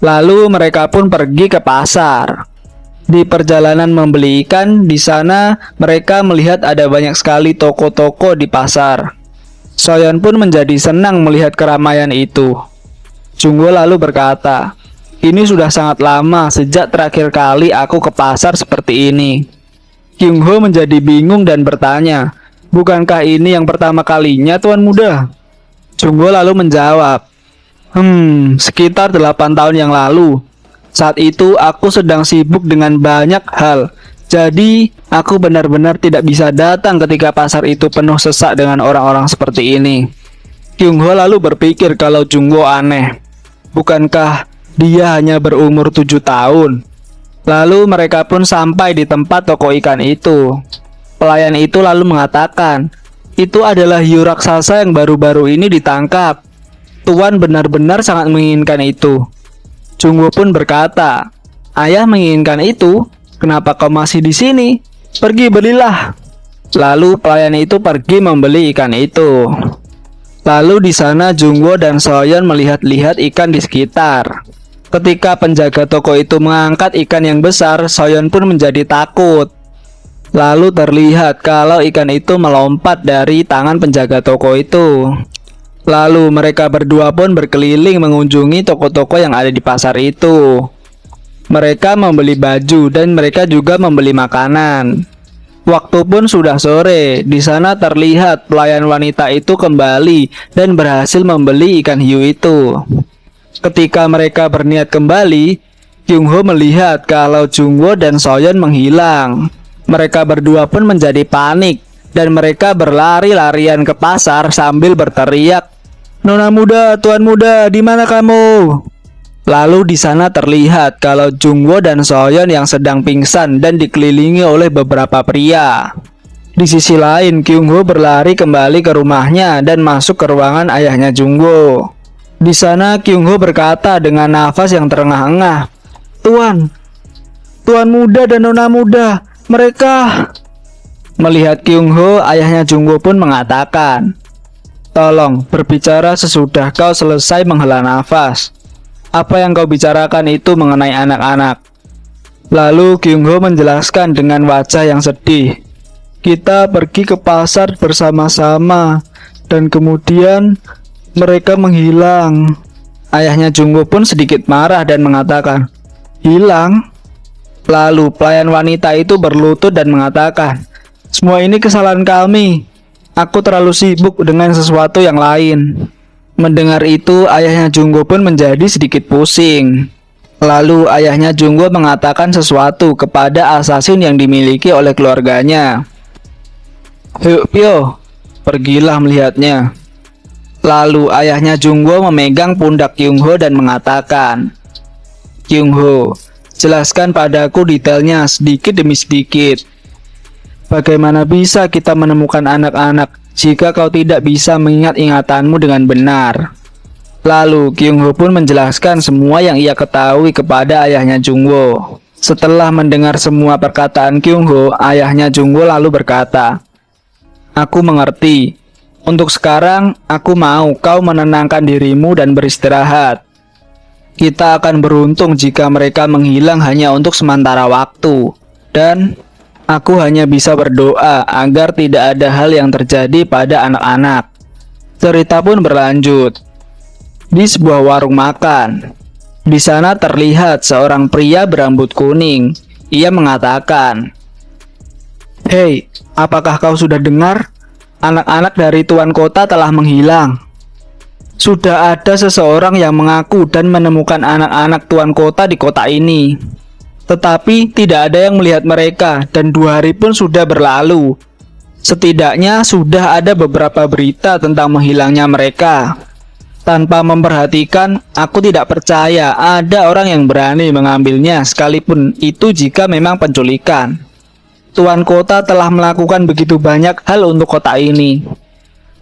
Lalu mereka pun pergi ke pasar. Di perjalanan membeli ikan, di sana mereka melihat ada banyak sekali toko-toko di pasar. Soyeon pun menjadi senang melihat keramaian itu. Jungwo lalu berkata, "Ini sudah sangat lama sejak terakhir kali aku ke pasar seperti ini." Kyungho menjadi bingung dan bertanya, "Bukankah ini yang pertama kalinya, Tuan muda?" Jungwo lalu menjawab, Sekitar 8 tahun yang lalu. Saat itu aku sedang sibuk dengan banyak hal. Jadi, aku benar-benar tidak bisa datang ketika pasar itu penuh sesak dengan orang-orang seperti ini. Kyung Ho lalu berpikir kalau Jungwoo aneh. Bukankah dia hanya berumur 7 tahun? Lalu mereka pun sampai di tempat toko ikan itu. Pelayan itu lalu mengatakan, itu adalah hiu raksasa yang baru-baru ini ditangkap. Tuan benar-benar sangat menginginkan itu. Jungwoo pun berkata, ayah menginginkan itu. Kenapa kau masih di sini? Pergi belilah. Lalu pelayan itu pergi membeli ikan itu. Lalu di sana Jungwoo dan Soyeon melihat-lihat ikan di sekitar. Ketika penjaga toko itu mengangkat ikan yang besar, Soyeon pun menjadi takut. Lalu terlihat kalau ikan itu melompat dari tangan penjaga toko itu. Lalu mereka berdua pun berkeliling mengunjungi toko-toko yang ada di pasar itu. Mereka membeli baju dan mereka juga membeli makanan. Waktu pun sudah sore. Di sana terlihat pelayan wanita itu kembali dan berhasil membeli ikan hiu itu. Ketika mereka berniat kembali, Kyung Ho melihat kalau Jungwoo dan Soyeon menghilang. Mereka berdua pun menjadi panik dan mereka berlari-larian ke pasar sambil berteriak, "Nona muda, tuan muda, di mana kamu?" Lalu di sana terlihat kalau Jungwoo dan Soyeon yang sedang pingsan dan dikelilingi oleh beberapa pria. Di sisi lain, Kyung Ho berlari kembali ke rumahnya dan masuk ke ruangan ayahnya Jungwoo. Di sana Kyung Ho berkata dengan nafas yang terengah-engah, Tuan muda dan nona muda, mereka..." Melihat Kyung Ho, ayahnya Jungwoo pun mengatakan, "Tolong berbicara sesudah kau selesai menghela nafas. Apa yang kau bicarakan itu mengenai anak-anak." Lalu Kyung Ho menjelaskan dengan wajah yang sedih, "Kita pergi ke pasar bersama-sama dan kemudian mereka menghilang." Ayahnya Jungwoo pun sedikit marah dan mengatakan, "Hilang?" Lalu pelayan wanita itu berlutut dan mengatakan, "Semua ini kesalahan kami. Aku terlalu sibuk dengan sesuatu yang lain." Mendengar itu, ayahnya Jungwoo pun menjadi sedikit pusing. Lalu ayahnya Jungwoo mengatakan sesuatu kepada asasin yang dimiliki oleh keluarganya. "Pyo, pergilah melihatnya." Lalu ayahnya Jungwoo memegang pundak Kyung Ho dan mengatakan, "Kyung Ho, jelaskan padaku detailnya sedikit demi sedikit. Bagaimana bisa kita menemukan anak-anak jika kau tidak bisa mengingat ingatanmu dengan benar?" Lalu Kyung Ho pun menjelaskan semua yang ia ketahui kepada ayahnya Jungwoo. Setelah mendengar semua perkataan Kyung Ho, ayahnya Jungwoo lalu berkata, "Aku mengerti. Untuk sekarang, aku mau kau menenangkan dirimu dan beristirahat. Kita akan beruntung jika mereka menghilang hanya untuk sementara waktu. Dan aku hanya bisa berdoa agar tidak ada hal yang terjadi pada anak-anak." Cerita pun berlanjut. Di sebuah warung makan. Di sana terlihat seorang pria berambut kuning. Ia mengatakan, "Hei, apakah kau sudah dengar? Anak-anak dari tuan kota telah menghilang. Sudah ada seseorang yang mengaku dan menemukan anak-anak tuan kota di kota ini. Tetapi tidak ada yang melihat mereka dan 2 hari pun sudah berlalu. Setidaknya sudah ada beberapa berita tentang menghilangnya mereka. Tanpa memperhatikan, aku tidak percaya ada orang yang berani mengambilnya sekalipun itu jika memang penculikan. Tuan kota telah melakukan begitu banyak hal untuk kota ini."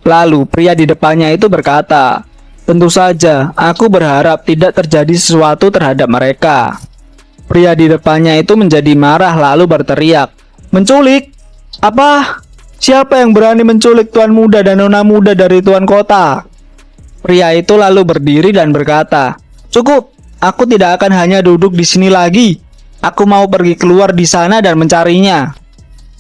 Lalu pria di depannya itu berkata, "Tentu saja, aku berharap tidak terjadi sesuatu terhadap mereka." Pria di depannya itu menjadi marah lalu berteriak, "Menculik? Apa? Siapa yang berani menculik tuan muda dan nona muda dari tuan kota?" Pria itu lalu berdiri dan berkata, "Cukup, aku tidak akan hanya duduk di sini lagi. Aku mau pergi keluar di sana dan mencarinya.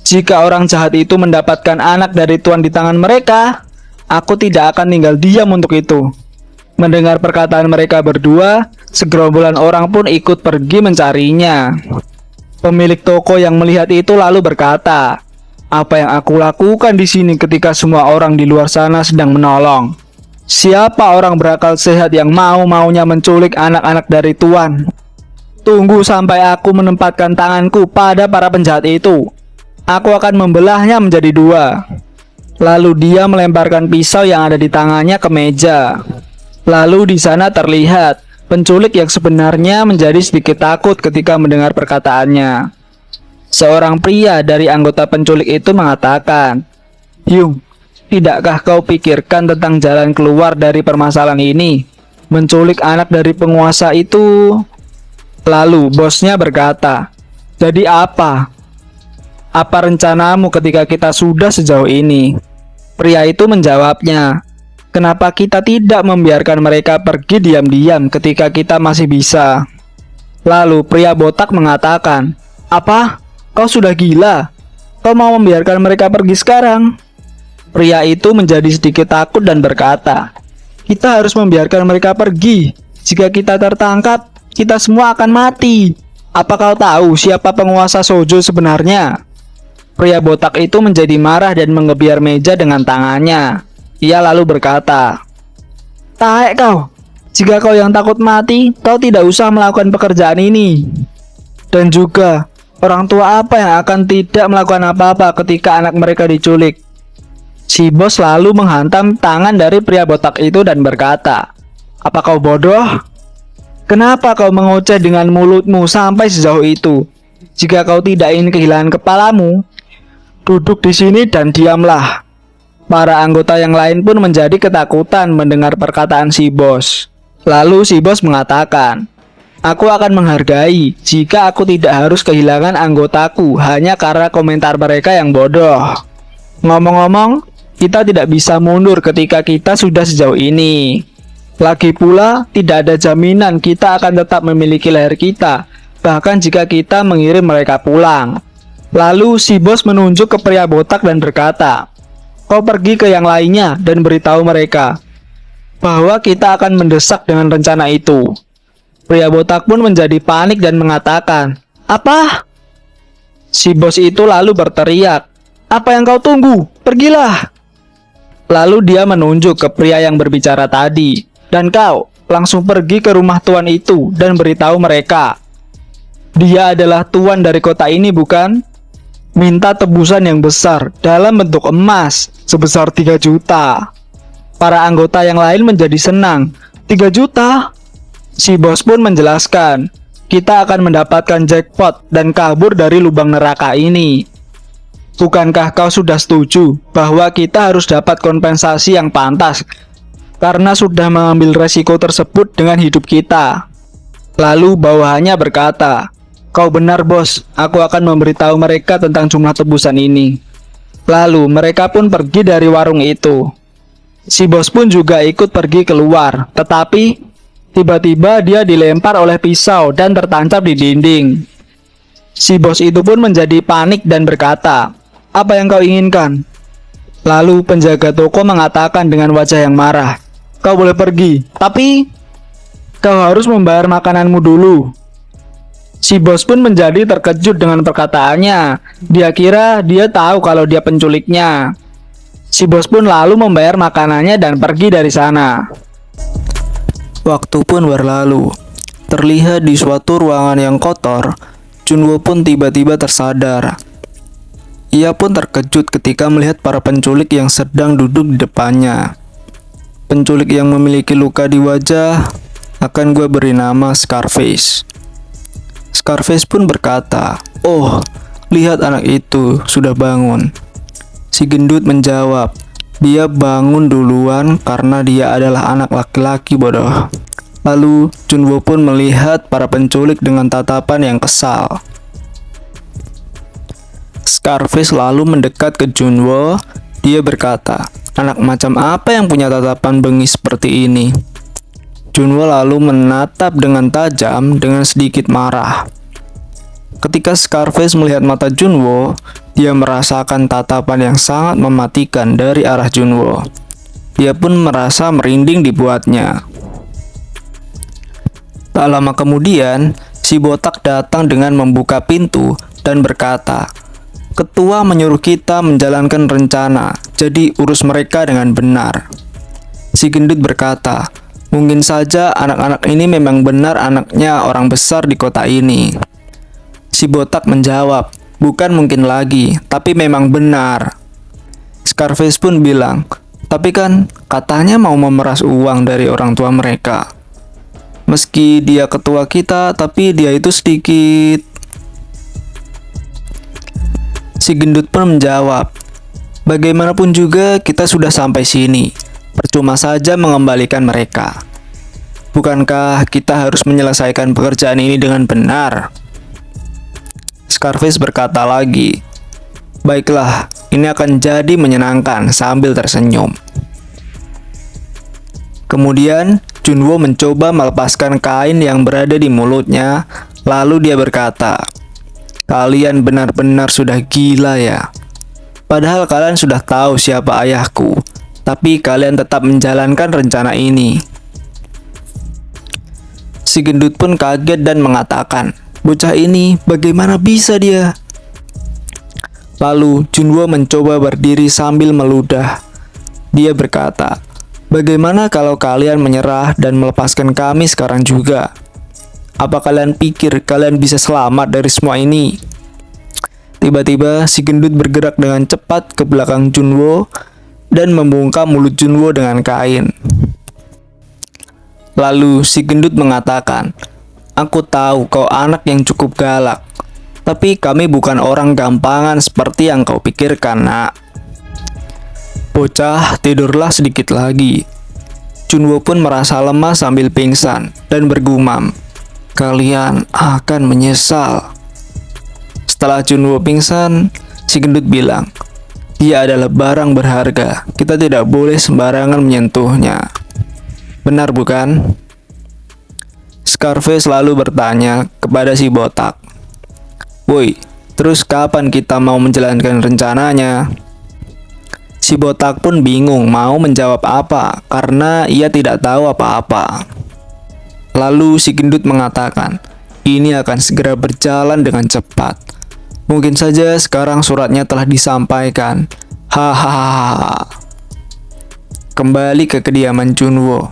Jika orang jahat itu mendapatkan anak dari tuan di tangan mereka, aku tidak akan tinggal diam untuk itu." Mendengar perkataan mereka berdua, segerombolan orang pun ikut pergi mencarinya. Pemilik toko yang melihat itu lalu berkata, "Apa yang aku lakukan di sini ketika semua orang di luar sana sedang menolong? Siapa orang berakal sehat yang mau-maunya menculik anak-anak dari Tuan? Tunggu sampai aku menempatkan tanganku pada para penjahat itu. Aku akan membelahnya menjadi dua. Lalu dia melemparkan pisau yang ada di tangannya ke meja. Lalu di sana terlihat penculik yang sebenarnya menjadi sedikit takut ketika mendengar perkataannya. Seorang pria dari anggota penculik itu mengatakan, "Yung, tidakkah kau pikirkan tentang jalan keluar dari permasalahan ini? Menculik anak dari penguasa itu..." Lalu bosnya berkata, "Jadi apa? Apa rencanamu ketika kita sudah sejauh ini?" Pria itu menjawabnya, "Kenapa kita tidak membiarkan mereka pergi diam-diam ketika kita masih bisa?" Lalu pria botak mengatakan, "Apa? Kau sudah gila? Kau mau membiarkan mereka pergi sekarang?" Pria itu menjadi sedikit takut dan berkata, "Kita harus membiarkan mereka pergi. Jika kita tertangkap, kita semua akan mati. Apa kau tahu siapa penguasa Sojo sebenarnya?" Pria botak itu menjadi marah dan mengebiar meja dengan tangannya. Ia lalu berkata, "Taek kau, jika kau yang takut mati, kau tidak usah melakukan pekerjaan ini. Dan juga, orang tua apa yang akan tidak melakukan apa-apa ketika anak mereka diculik?" Si bos lalu menghantam tangan dari pria botak itu dan berkata, "Apa kau bodoh? Kenapa kau mengoceh dengan mulutmu sampai sejauh itu? Jika kau tidak ingin kehilangan kepalamu, duduk di sini dan diamlah." Para anggota yang lain pun menjadi ketakutan mendengar perkataan si bos. Lalu si bos mengatakan, "Aku akan menghargai jika aku tidak harus kehilangan anggotaku hanya karena komentar mereka yang bodoh. Ngomong-ngomong, kita tidak bisa mundur ketika kita sudah sejauh ini. Lagi pula, tidak ada jaminan kita akan tetap memiliki leher kita, bahkan jika kita mengirim mereka pulang." Lalu si bos menunjuk ke pria botak dan berkata, "Kau pergi ke yang lainnya dan beritahu mereka bahwa kita akan mendesak dengan rencana itu." Pria botak pun menjadi panik dan mengatakan, "Apa?" Si bos itu lalu berteriak, "Apa yang kau tunggu? Pergilah!" Lalu dia menunjuk ke pria yang berbicara tadi, "Dan kau langsung pergi ke rumah tuan itu dan beritahu mereka, dia adalah tuan dari kota ini, bukan? Minta tebusan yang besar dalam bentuk emas sebesar 3 juta. Para anggota yang lain menjadi senang. 3 juta? Si bos pun menjelaskan, "Kita akan mendapatkan jackpot dan kabur dari lubang neraka ini. Bukankah kau sudah setuju bahwa kita harus dapat kompensasi yang pantas karena sudah mengambil resiko tersebut dengan hidup kita?" Lalu bawahannya berkata, "Kau benar bos, aku akan memberitahu mereka tentang jumlah tebusan ini." Lalu mereka pun pergi dari warung itu. Si bos pun juga ikut pergi keluar, tetapi tiba-tiba dia dilempar oleh pisau dan tertancap di dinding. Si bos itu pun menjadi panik dan berkata, "Apa yang kau inginkan?" Lalu penjaga toko mengatakan dengan wajah yang marah, "Kau boleh pergi, tapi kau harus membayar makananmu dulu." Si bos pun menjadi terkejut dengan perkataannya. Dia kira dia tahu kalau dia penculiknya. Si bos pun lalu membayar makanannya dan pergi dari sana. Waktu pun berlalu. Terlihat di suatu ruangan yang kotor, Junwo pun tiba-tiba tersadar. Ia pun terkejut ketika melihat para penculik yang sedang duduk di depannya. Penculik yang memiliki luka di wajah akan gue beri nama Scarface. Scarface pun berkata, "Oh, lihat anak itu sudah bangun." Si gendut menjawab, "Dia bangun duluan karena dia adalah anak laki-laki, bodoh." Lalu Junwo pun melihat para penculik dengan tatapan yang kesal. Scarface lalu mendekat ke Junwo. Dia berkata, "Anak macam apa yang punya tatapan bengis seperti ini?" Junwo lalu menatap dengan tajam dengan sedikit marah. Ketika Scarface melihat mata Junwo, dia merasakan tatapan yang sangat mematikan dari arah Junwo. Dia pun merasa merinding dibuatnya. Tak lama kemudian, si botak datang dengan membuka pintu dan berkata, "Ketua menyuruh kita menjalankan rencana, jadi urus mereka dengan benar." Si gendut berkata, "Mungkin saja anak-anak ini memang benar anaknya orang besar di kota ini." Si botak menjawab, "Bukan mungkin lagi, tapi memang benar." Scarface pun bilang, "Tapi kan katanya mau memeras uang dari orang tua mereka. Meski dia ketua kita, tapi dia itu sedikit." Si gendut pun menjawab, "Bagaimanapun juga kita sudah sampai sini. Percuma saja mengembalikan mereka. Bukankah kita harus menyelesaikan pekerjaan ini dengan benar?" Scarface berkata lagi, "Baiklah, ini akan jadi menyenangkan," sambil tersenyum. Kemudian, Junwo mencoba melepaskan kain yang berada di mulutnya, lalu dia berkata, "Kalian benar-benar sudah gila ya. Padahal kalian sudah tahu siapa ayahku, tapi kalian tetap menjalankan rencana ini." Si gendut pun kaget dan mengatakan, "Bocah ini bagaimana bisa dia?" Lalu Junwo mencoba berdiri sambil meludah. Dia berkata, "Bagaimana kalau kalian menyerah dan melepaskan kami sekarang juga? Apa kalian pikir kalian bisa selamat dari semua ini?" Tiba-tiba si gendut bergerak dengan cepat ke belakang Junwo dan membungkam mulut Junwo dengan kain. Lalu si gendut mengatakan, "Aku tahu kau anak yang cukup galak, tapi kami bukan orang gampangan seperti yang kau pikirkan, nak. Bocah, tidurlah sedikit lagi." Junwo pun merasa lemah sambil pingsan dan bergumam, "Kalian akan menyesal." Setelah Junwo pingsan, si gendut bilang, "Dia adalah barang berharga, kita tidak boleh sembarangan menyentuhnya. Benar bukan?" Scarface lalu bertanya kepada si botak, "Woi, terus kapan kita mau menjalankan rencananya?" Si botak pun bingung mau menjawab apa karena ia tidak tahu apa-apa. Lalu si gendut mengatakan, "Ini akan segera berjalan dengan cepat. Mungkin saja sekarang suratnya telah disampaikan. Hahaha." Kembali ke kediaman Junwo.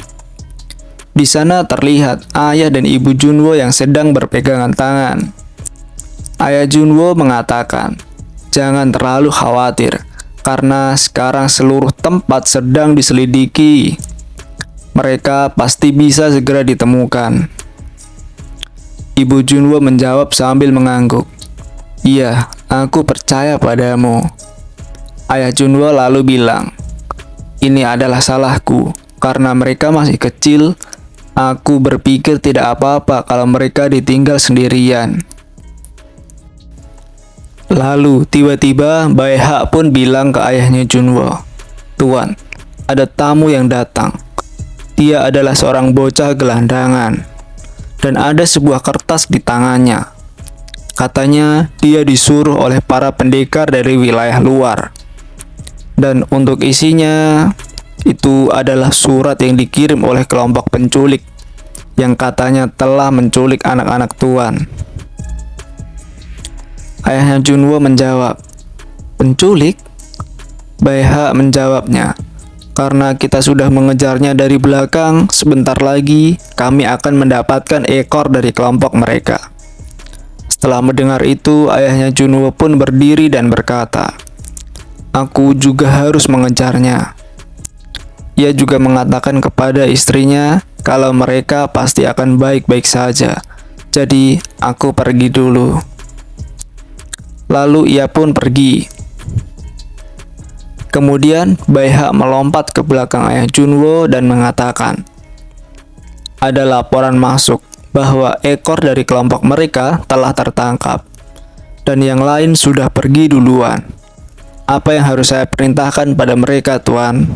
Di sana terlihat ayah dan ibu Junwo yang sedang berpegangan tangan. Ayah Junwo mengatakan, "Jangan terlalu khawatir, karena sekarang seluruh tempat sedang diselidiki. Mereka pasti bisa segera ditemukan." Ibu Junwo menjawab sambil mengangguk, "Iya, aku percaya padamu." Ayah Junwo lalu bilang, "Ini adalah salahku, karena mereka masih kecil. Aku berpikir tidak apa-apa kalau mereka ditinggal sendirian." Lalu tiba-tiba Baeha pun bilang ke ayahnya Junwo, "Tuan, ada tamu yang datang. Dia adalah seorang bocah gelandangan, dan ada sebuah kertas di tangannya. Katanya dia disuruh oleh para pendekar dari wilayah luar. Dan untuk isinya, itu adalah surat yang dikirim oleh kelompok penculik yang katanya telah menculik anak-anak tuan." Ayahnya Junwo menjawab, "Penculik?" Baeha menjawabnya, "Karena kita sudah mengejarnya dari belakang, sebentar lagi kami akan mendapatkan ekor dari kelompok mereka." Setelah mendengar itu, ayahnya Junwo pun berdiri dan berkata, "Aku juga harus mengejarnya." Ia juga mengatakan kepada istrinya kalau mereka pasti akan baik-baik saja. Jadi, aku pergi dulu. Lalu ia pun pergi. Kemudian Baeha melompat ke belakang ayah Junwo dan mengatakan, "Ada laporan masuk bahwa ekor dari kelompok mereka telah tertangkap, dan yang lain sudah pergi duluan. Apa yang harus saya perintahkan pada mereka, Tuan?"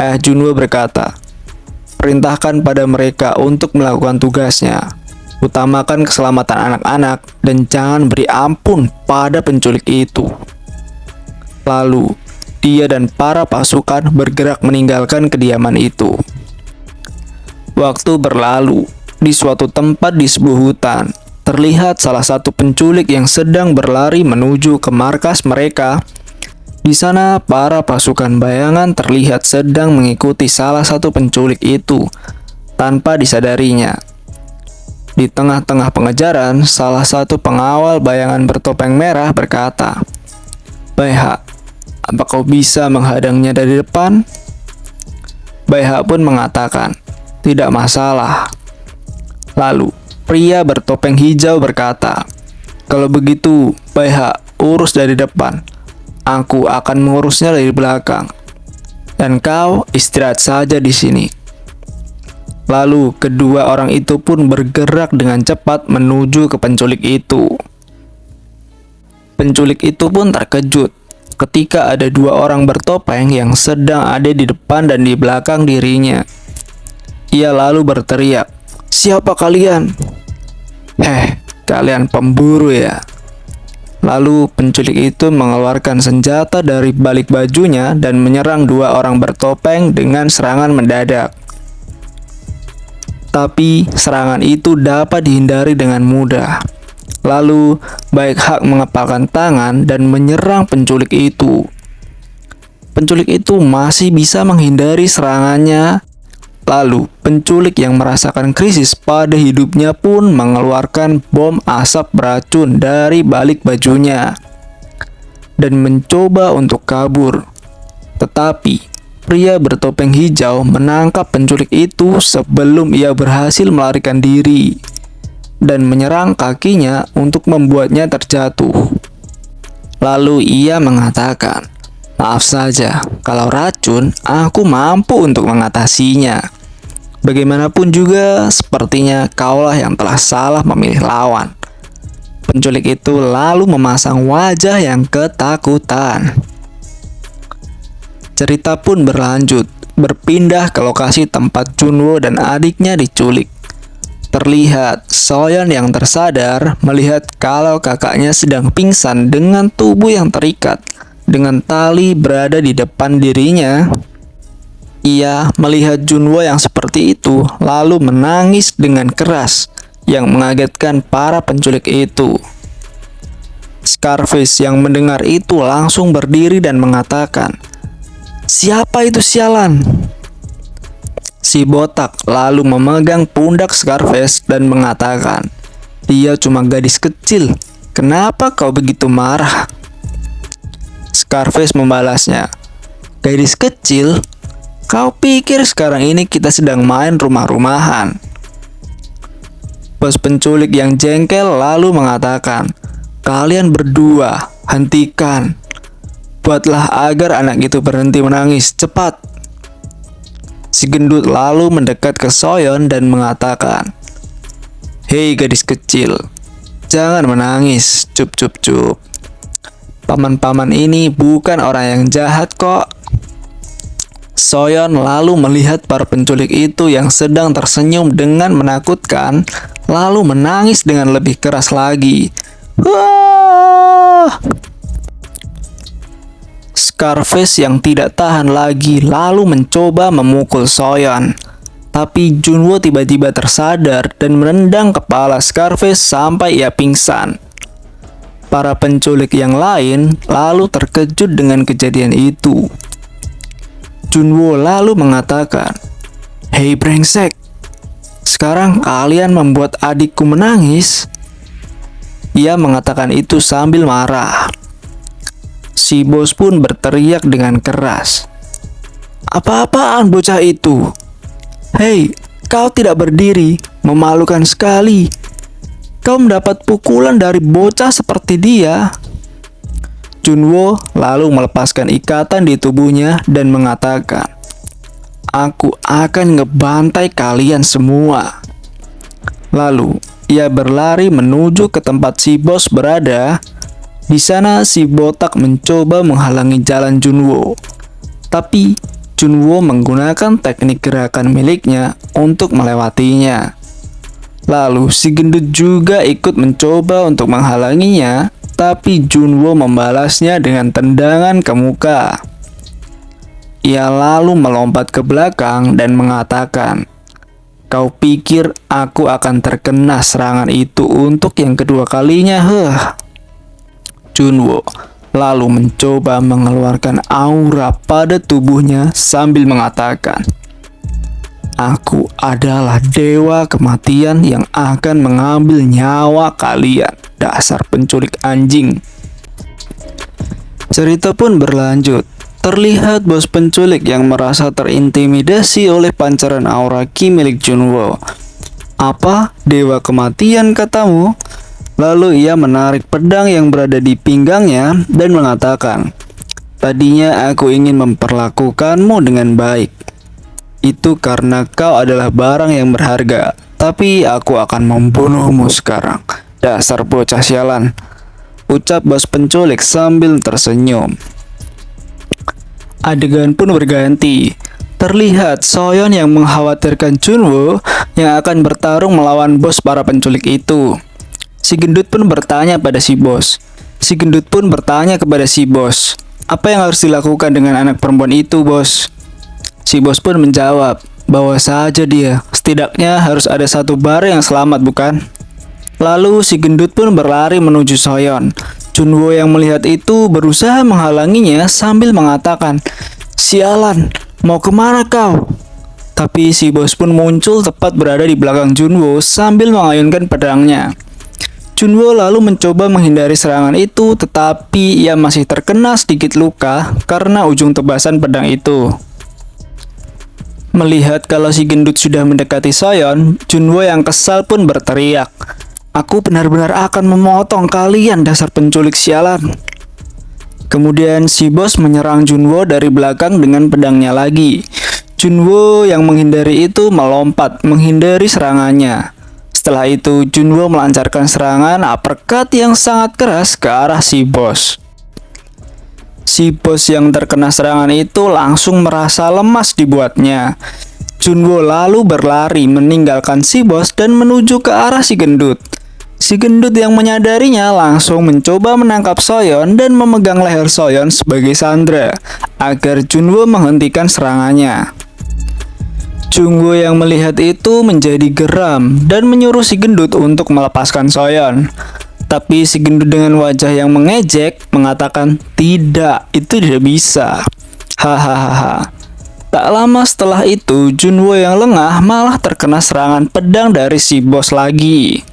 Ayah Junwo berkata, "Perintahkan pada mereka untuk melakukan tugasnya. Utamakan keselamatan anak-anak dan jangan beri ampun pada penculik itu." Lalu, dia dan para pasukan bergerak meninggalkan kediaman itu. Waktu berlalu, di suatu tempat di sebuah hutan, terlihat salah satu penculik yang sedang berlari menuju ke markas mereka Di sana, para pasukan bayangan terlihat sedang mengikuti salah satu penculik itu tanpa disadarinya. Di tengah-tengah pengejaran, salah satu pengawal bayangan bertopeng merah berkata, "Baihak, apa kau bisa menghadangnya dari depan?" Baihak pun mengatakan, "Tidak masalah." Lalu, pria bertopeng hijau berkata, "Kalau begitu, Baihak, urus dari depan. Aku akan mengurusnya dari belakang. Dan kau istirahat saja di sini." Lalu kedua orang itu pun bergerak dengan cepat menuju ke penculik itu. Penculik itu pun terkejut ketika ada dua orang bertopeng yang sedang ada di depan dan di belakang dirinya. Ia lalu berteriak, "Siapa kalian?" Kalian pemburu ya?" Lalu penculik itu mengeluarkan senjata dari balik bajunya dan menyerang dua orang bertopeng dengan serangan mendadak. Tapi serangan itu dapat dihindari dengan mudah. Lalu Baihak mengepalkan tangan dan menyerang penculik itu. Penculik itu masih bisa menghindari serangannya. Lalu penculik yang merasakan krisis pada hidupnya pun mengeluarkan bom asap beracun dari balik bajunya dan mencoba untuk kabur. Tetapi pria bertopeng hijau menangkap penculik itu sebelum ia berhasil melarikan diri dan menyerang kakinya untuk membuatnya terjatuh. Lalu ia mengatakan, "Maaf saja, kalau racun aku mampu untuk mengatasinya. Bagaimanapun juga, sepertinya kaulah yang telah salah memilih lawan." Penculik itu lalu memasang wajah yang ketakutan. Cerita pun berlanjut, berpindah ke lokasi tempat Junwo dan adiknya diculik. Terlihat Soyeon yang tersadar melihat kalau kakaknya sedang pingsan dengan tubuh yang terikat dengan tali berada di depan dirinya. Ia melihat Junwo yang seperti itu, lalu menangis dengan keras yang mengagetkan para penculik itu. Scarface yang mendengar itu langsung berdiri dan mengatakan, "Siapa itu sialan?" Si botak lalu memegang pundak Scarface dan mengatakan, "Dia cuma gadis kecil. Kenapa kau begitu marah?" Scarface membalasnya, "Gadis kecil? Kau pikir sekarang ini kita sedang main rumah-rumahan?" Bos penculik yang jengkel lalu mengatakan, "Kalian berdua, hentikan. Buatlah agar anak itu berhenti menangis, cepat." Si gendut lalu mendekat ke Soyeon dan mengatakan, "Hei gadis kecil, jangan menangis, cup cup cup. Paman-paman ini bukan orang yang jahat kok." Soyeon lalu melihat para penculik itu yang sedang tersenyum dengan menakutkan, lalu menangis dengan lebih keras lagi. Wah! Scarface yang tidak tahan lagi lalu mencoba memukul Soyeon. Tapi Junwo tiba-tiba tersadar dan menendang kepala Scarface sampai ia pingsan. Para penculik yang lain lalu terkejut dengan kejadian itu. Junwo lalu mengatakan, "Hei brengsek, sekarang kalian membuat adikku menangis." Ia mengatakan itu sambil marah. Si bos pun berteriak dengan keras, "Apa-apaan bocah itu? Hei, kau tidak berdiri, memalukan sekali. Kau mendapat pukulan dari bocah seperti dia." Junwo lalu melepaskan ikatan di tubuhnya dan mengatakan, "Aku akan ngebantai kalian semua." Lalu ia berlari menuju ke tempat si bos berada. Di sana si botak mencoba menghalangi jalan Junwo. Tapi Junwo menggunakan teknik gerakan miliknya untuk melewatinya. Lalu si gendut juga ikut mencoba untuk menghalanginya, tapi Junwo membalasnya dengan tendangan ke muka. Ia lalu melompat ke belakang dan mengatakan, "Kau pikir aku akan terkena serangan itu untuk yang kedua kalinya, Junwo lalu mencoba mengeluarkan aura pada tubuhnya sambil mengatakan, "Aku adalah dewa kematian yang akan mengambil nyawa kalian, dasar penculik anjing." Cerita pun berlanjut. Terlihat bos penculik yang merasa terintimidasi oleh pancaran aura ki milik Junwo. "Apa? Dewa kematian katamu?" Lalu ia menarik pedang yang berada di pinggangnya dan mengatakan, "Tadinya aku ingin memperlakukanmu dengan baik. Itu karena kau adalah barang yang berharga. Tapi aku akan membunuhmu sekarang, dasar bocah sialan," ucap bos penculik sambil tersenyum. Adegan pun berganti. Terlihat Soyeon yang mengkhawatirkan Junwo yang akan bertarung melawan bos para penculik itu. Si gendut pun bertanya pada si bos. "Apa yang harus dilakukan dengan anak perempuan itu, bos?" Si bos pun menjawab, "Bawa saja dia. Setidaknya harus ada satu bara yang selamat, bukan?" Lalu si gendut pun berlari menuju Soyeon. Junwo yang melihat itu berusaha menghalanginya sambil mengatakan, "Sialan, mau kemana kau?" Tapi si bos pun muncul tepat berada di belakang Junwo sambil mengayunkan pedangnya. Junwo lalu mencoba menghindari serangan itu, tetapi ia masih terkena sedikit luka karena ujung tebasan pedang itu. Melihat kalau si gendut sudah mendekati Soyeon, Junwo yang kesal pun berteriak, "Aku benar-benar akan memotong kalian, dasar penculik sialan." Kemudian si bos menyerang Junwo dari belakang dengan pedangnya lagi. Junwo yang menghindari itu melompat menghindari serangannya. Setelah itu Junwo melancarkan serangan uppercut yang sangat keras ke arah si bos. Si bos yang terkena serangan itu langsung merasa lemas dibuatnya. Junwo lalu berlari meninggalkan si bos dan menuju ke arah si gendut. Si gendut yang menyadarinya langsung mencoba menangkap Soyeon dan memegang leher Soyeon sebagai sandera agar Junwo menghentikan serangannya. Junwo yang melihat itu menjadi geram dan menyuruh si gendut untuk melepaskan Soyeon. Tapi si gendut dengan wajah yang mengejek mengatakan, "Tidak, itu tidak bisa." Hahaha. Tak lama setelah itu, Junwo yang lengah malah terkena serangan pedang dari si bos lagi.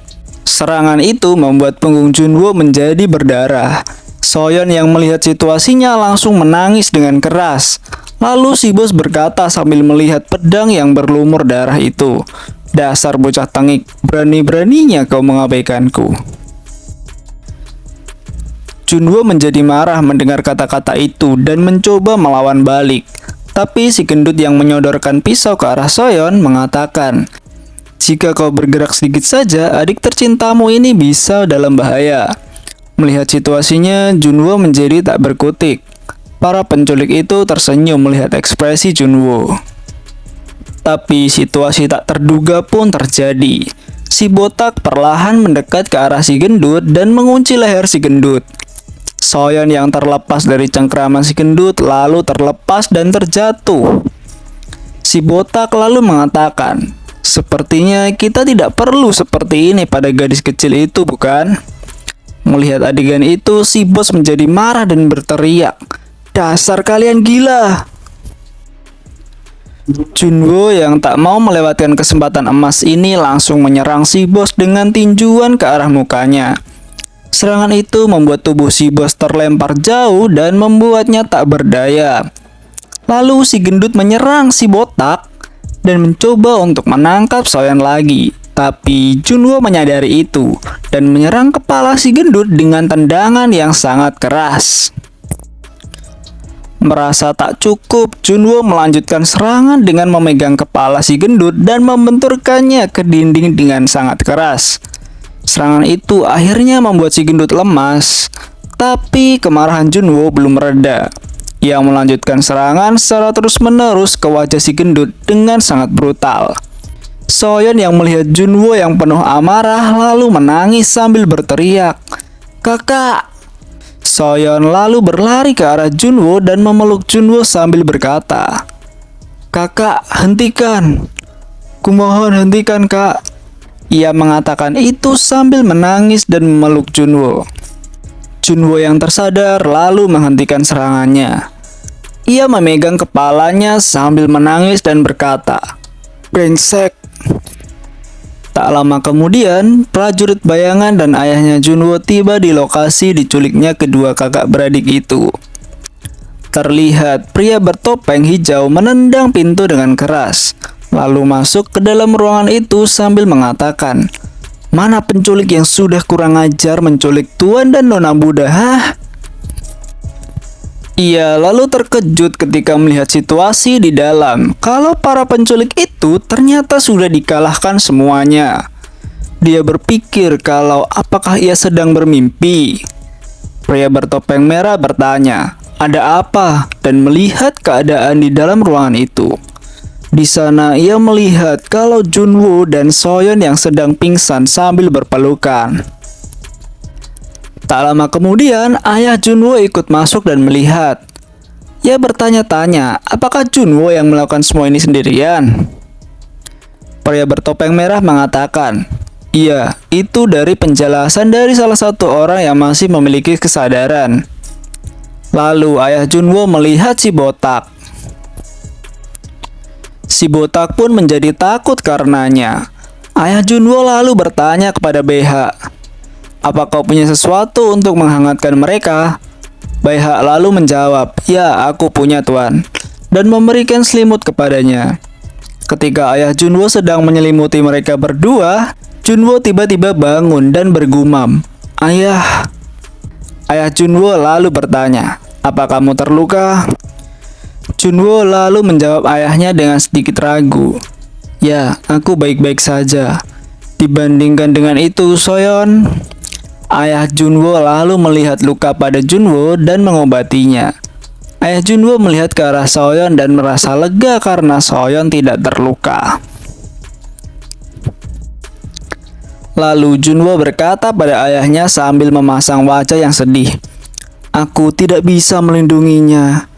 Serangan itu membuat punggung Junwo menjadi berdarah. Soyeon yang melihat situasinya langsung menangis dengan keras. Lalu si bos berkata sambil melihat pedang yang berlumur darah itu, "Dasar bocah tengik, berani-beraninya kau mengabaikanku." Junwo menjadi marah mendengar kata-kata itu dan mencoba melawan balik. Tapi si gendut yang menyodorkan pisau ke arah Soyeon mengatakan, "Jika kau bergerak sedikit saja, adik tercintamu ini bisa dalam bahaya." Melihat situasinya, Junwo menjadi tak berkutik. Para penculik itu tersenyum melihat ekspresi Junwo. Tapi situasi tak terduga pun terjadi. Si botak perlahan mendekat ke arah si gendut dan mengunci leher si gendut. Soyeon yang terlepas dari cengkraman si gendut lalu terlepas dan terjatuh. Si botak lalu mengatakan, "Sepertinya kita tidak perlu seperti ini pada gadis kecil itu, bukan?" Melihat adegan itu, si bos menjadi marah dan berteriak, "Dasar kalian gila!" Junwo yang tak mau melewatkan kesempatan emas ini langsung menyerang si bos dengan tinjuan ke arah mukanya. Serangan itu membuat tubuh si bos terlempar jauh dan membuatnya tak berdaya. Lalu si gendut menyerang si botak dan mencoba untuk menangkap Soyeon lagi. Tapi Junwo menyadari itu dan menyerang kepala si gendut dengan tendangan yang sangat keras. Merasa tak cukup, Junwo melanjutkan serangan dengan memegang kepala si gendut dan membenturkannya ke dinding dengan sangat keras. Serangan itu akhirnya membuat si gendut lemas, tapi kemarahan Junwo belum reda. Ia melanjutkan serangan secara terus-menerus ke wajah si gendut dengan sangat brutal. Soyeon yang melihat Junwo yang penuh amarah lalu menangis sambil berteriak, "Kakak!" Soyeon lalu berlari ke arah Junwo dan memeluk Junwo sambil berkata, "Kakak, hentikan! Kumohon hentikan, Kak!" Ia mengatakan itu sambil menangis dan memeluk Junwo. Junwo yang tersadar lalu menghentikan serangannya. Ia memegang kepalanya sambil menangis dan berkata, "Brengsek." Tak lama kemudian, prajurit bayangan dan ayahnya Junwo tiba di lokasi diculiknya kedua kakak beradik itu. Terlihat pria bertopeng hijau menendang pintu dengan keras, lalu masuk ke dalam ruangan itu sambil mengatakan, "Mana penculik yang sudah kurang ajar menculik Tuan dan Nona Buddha, hah?" Ia lalu terkejut ketika melihat situasi di dalam, kalau para penculik itu ternyata sudah dikalahkan semuanya. Dia berpikir kalau apakah ia sedang bermimpi. Pria bertopeng merah bertanya, "Ada apa?" dan melihat keadaan di dalam ruangan itu. Di sana ia melihat kalau Junwo dan Soyeon yang sedang pingsan sambil berpelukan. Tak lama kemudian, ayah Junwo ikut masuk dan melihat. Ia bertanya-tanya, apakah Junwo yang melakukan semua ini sendirian? Pria bertopeng merah mengatakan, "Iya, itu dari penjelasan dari salah satu orang yang masih memiliki kesadaran." Lalu ayah Junwo melihat si botak. Si botak pun menjadi takut karenanya. Ayah Junwo lalu bertanya kepada BH, "Apa kau punya sesuatu untuk menghangatkan mereka?" BH lalu menjawab, "Ya, aku punya tuan," dan memberikan selimut kepadanya. Ketika ayah Junwo sedang menyelimuti mereka berdua, Junwo tiba-tiba bangun dan bergumam, "Ayah." Ayah Junwo lalu bertanya, "Apa kamu terluka?" Junwo lalu menjawab ayahnya dengan sedikit ragu, "Ya, aku baik-baik saja." Dibandingkan dengan itu, Soyeon. Ayah Junwo lalu melihat luka pada Junwo dan mengobatinya. Ayah Junwo melihat ke arah Soyeon dan merasa lega karena Soyeon tidak terluka. Lalu Junwo berkata pada ayahnya sambil memasang wajah yang sedih, "Aku tidak bisa melindunginya.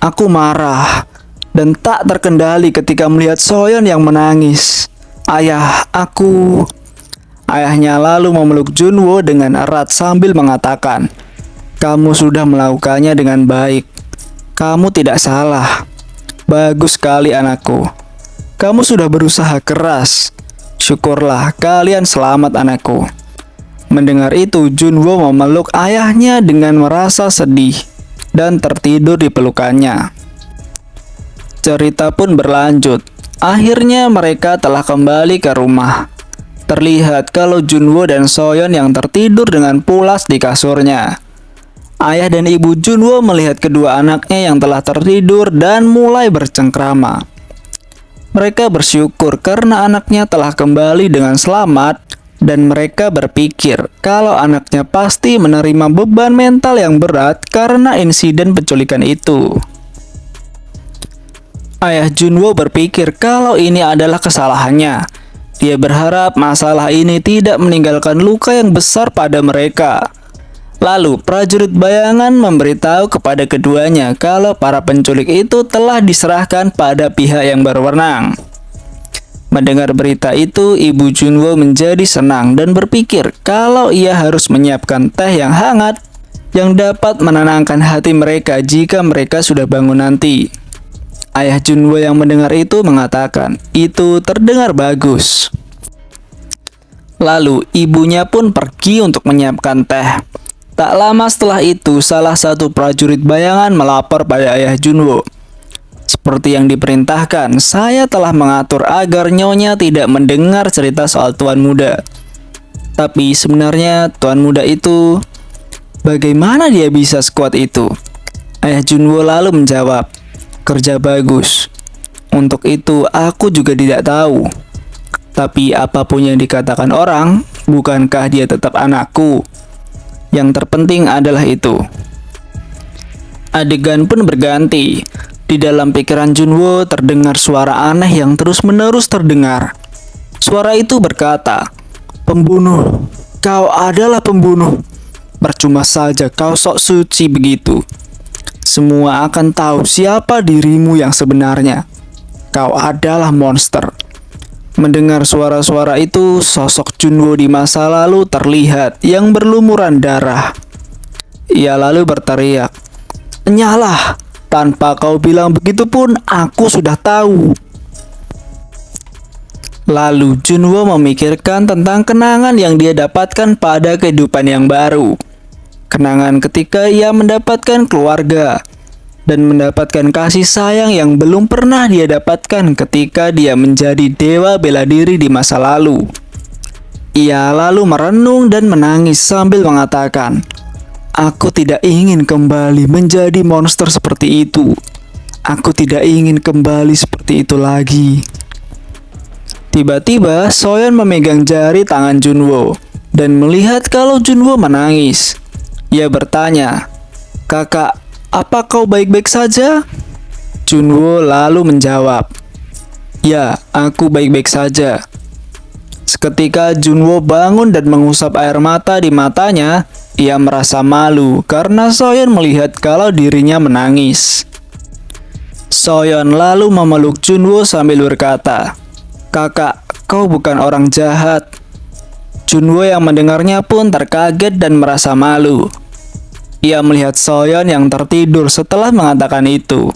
Aku marah dan tak terkendali ketika melihat Soyeon yang menangis. Ayah, aku..." Ayahnya lalu memeluk Junwo dengan erat sambil mengatakan, "Kamu sudah melakukannya dengan baik. Kamu tidak salah. Bagus sekali anakku. Kamu sudah berusaha keras. Syukurlah kalian selamat anakku." Mendengar itu, Junwo memeluk ayahnya dengan merasa sedih dan tertidur di pelukannya. Cerita pun berlanjut. Akhirnya mereka telah kembali ke rumah. Terlihat kalau Junwo dan Soyeon yang tertidur dengan pulas di kasurnya. Ayah dan ibu Junwo melihat kedua anaknya yang telah tertidur dan mulai bercengkrama. Mereka bersyukur karena anaknya telah kembali dengan selamat dan mereka berpikir kalau anaknya pasti menerima beban mental yang berat karena insiden penculikan itu. Ayah Junwo berpikir kalau ini adalah kesalahannya. Dia berharap masalah ini tidak meninggalkan luka yang besar pada mereka. Lalu prajurit bayangan memberitahu kepada keduanya kalau para penculik itu telah diserahkan pada pihak yang berwenang. Mendengar berita itu, ibu Junwo menjadi senang dan berpikir kalau ia harus menyiapkan teh yang hangat yang dapat menenangkan hati mereka jika mereka sudah bangun nanti. Ayah Junwo yang mendengar itu mengatakan, "Itu terdengar bagus." Lalu ibunya pun pergi untuk menyiapkan teh. Tak lama setelah itu, salah satu prajurit bayangan melapor pada ayah Junwo. "Seperti yang diperintahkan, saya telah mengatur agar Nyonya tidak mendengar cerita soal Tuan Muda. Tapi sebenarnya Tuan Muda itu, bagaimana dia bisa sekuat itu?" Ayah Junwo lalu menjawab, "Kerja bagus. Untuk itu aku juga tidak tahu. Tapi apapun yang dikatakan orang, bukankah dia tetap anakku? Yang terpenting adalah itu." Adegan pun berganti. Di dalam pikiran Junwo terdengar suara aneh yang terus-menerus terdengar. Suara itu berkata, "Pembunuh, kau adalah pembunuh. Percuma saja kau sok suci begitu. Semua akan tahu siapa dirimu yang sebenarnya. Kau adalah monster." Mendengar suara-suara itu, sosok Junwo di masa lalu terlihat yang berlumuran darah. Ia lalu berteriak, "Nyala! Tanpa kau bilang begitu pun aku sudah tahu." Lalu Junwo memikirkan tentang kenangan yang dia dapatkan pada kehidupan yang baru. Kenangan ketika ia mendapatkan keluarga dan mendapatkan kasih sayang yang belum pernah dia dapatkan ketika dia menjadi dewa bela diri di masa lalu. Ia lalu merenung dan menangis sambil mengatakan, "Aku tidak ingin kembali menjadi monster seperti itu. Aku tidak ingin kembali seperti itu lagi." Tiba-tiba Soyeon memegang jari tangan Junwo dan melihat kalau Junwo menangis. Ia bertanya, "Kakak, apa kau baik-baik saja?" Junwo lalu menjawab, "Ya, aku baik-baik saja." Seketika Junwo bangun dan mengusap air mata di matanya. Ia merasa malu karena Soyeon melihat kalau dirinya menangis. Soyeon lalu memeluk Junwo sambil berkata, "Kakak, kau bukan orang jahat." Junwo yang mendengarnya pun terkaget dan merasa malu. Ia melihat Soyeon yang tertidur setelah mengatakan itu.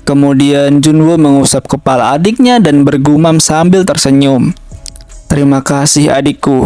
Kemudian Junwo mengusap kepala adiknya dan bergumam sambil tersenyum, "Terima kasih adikku."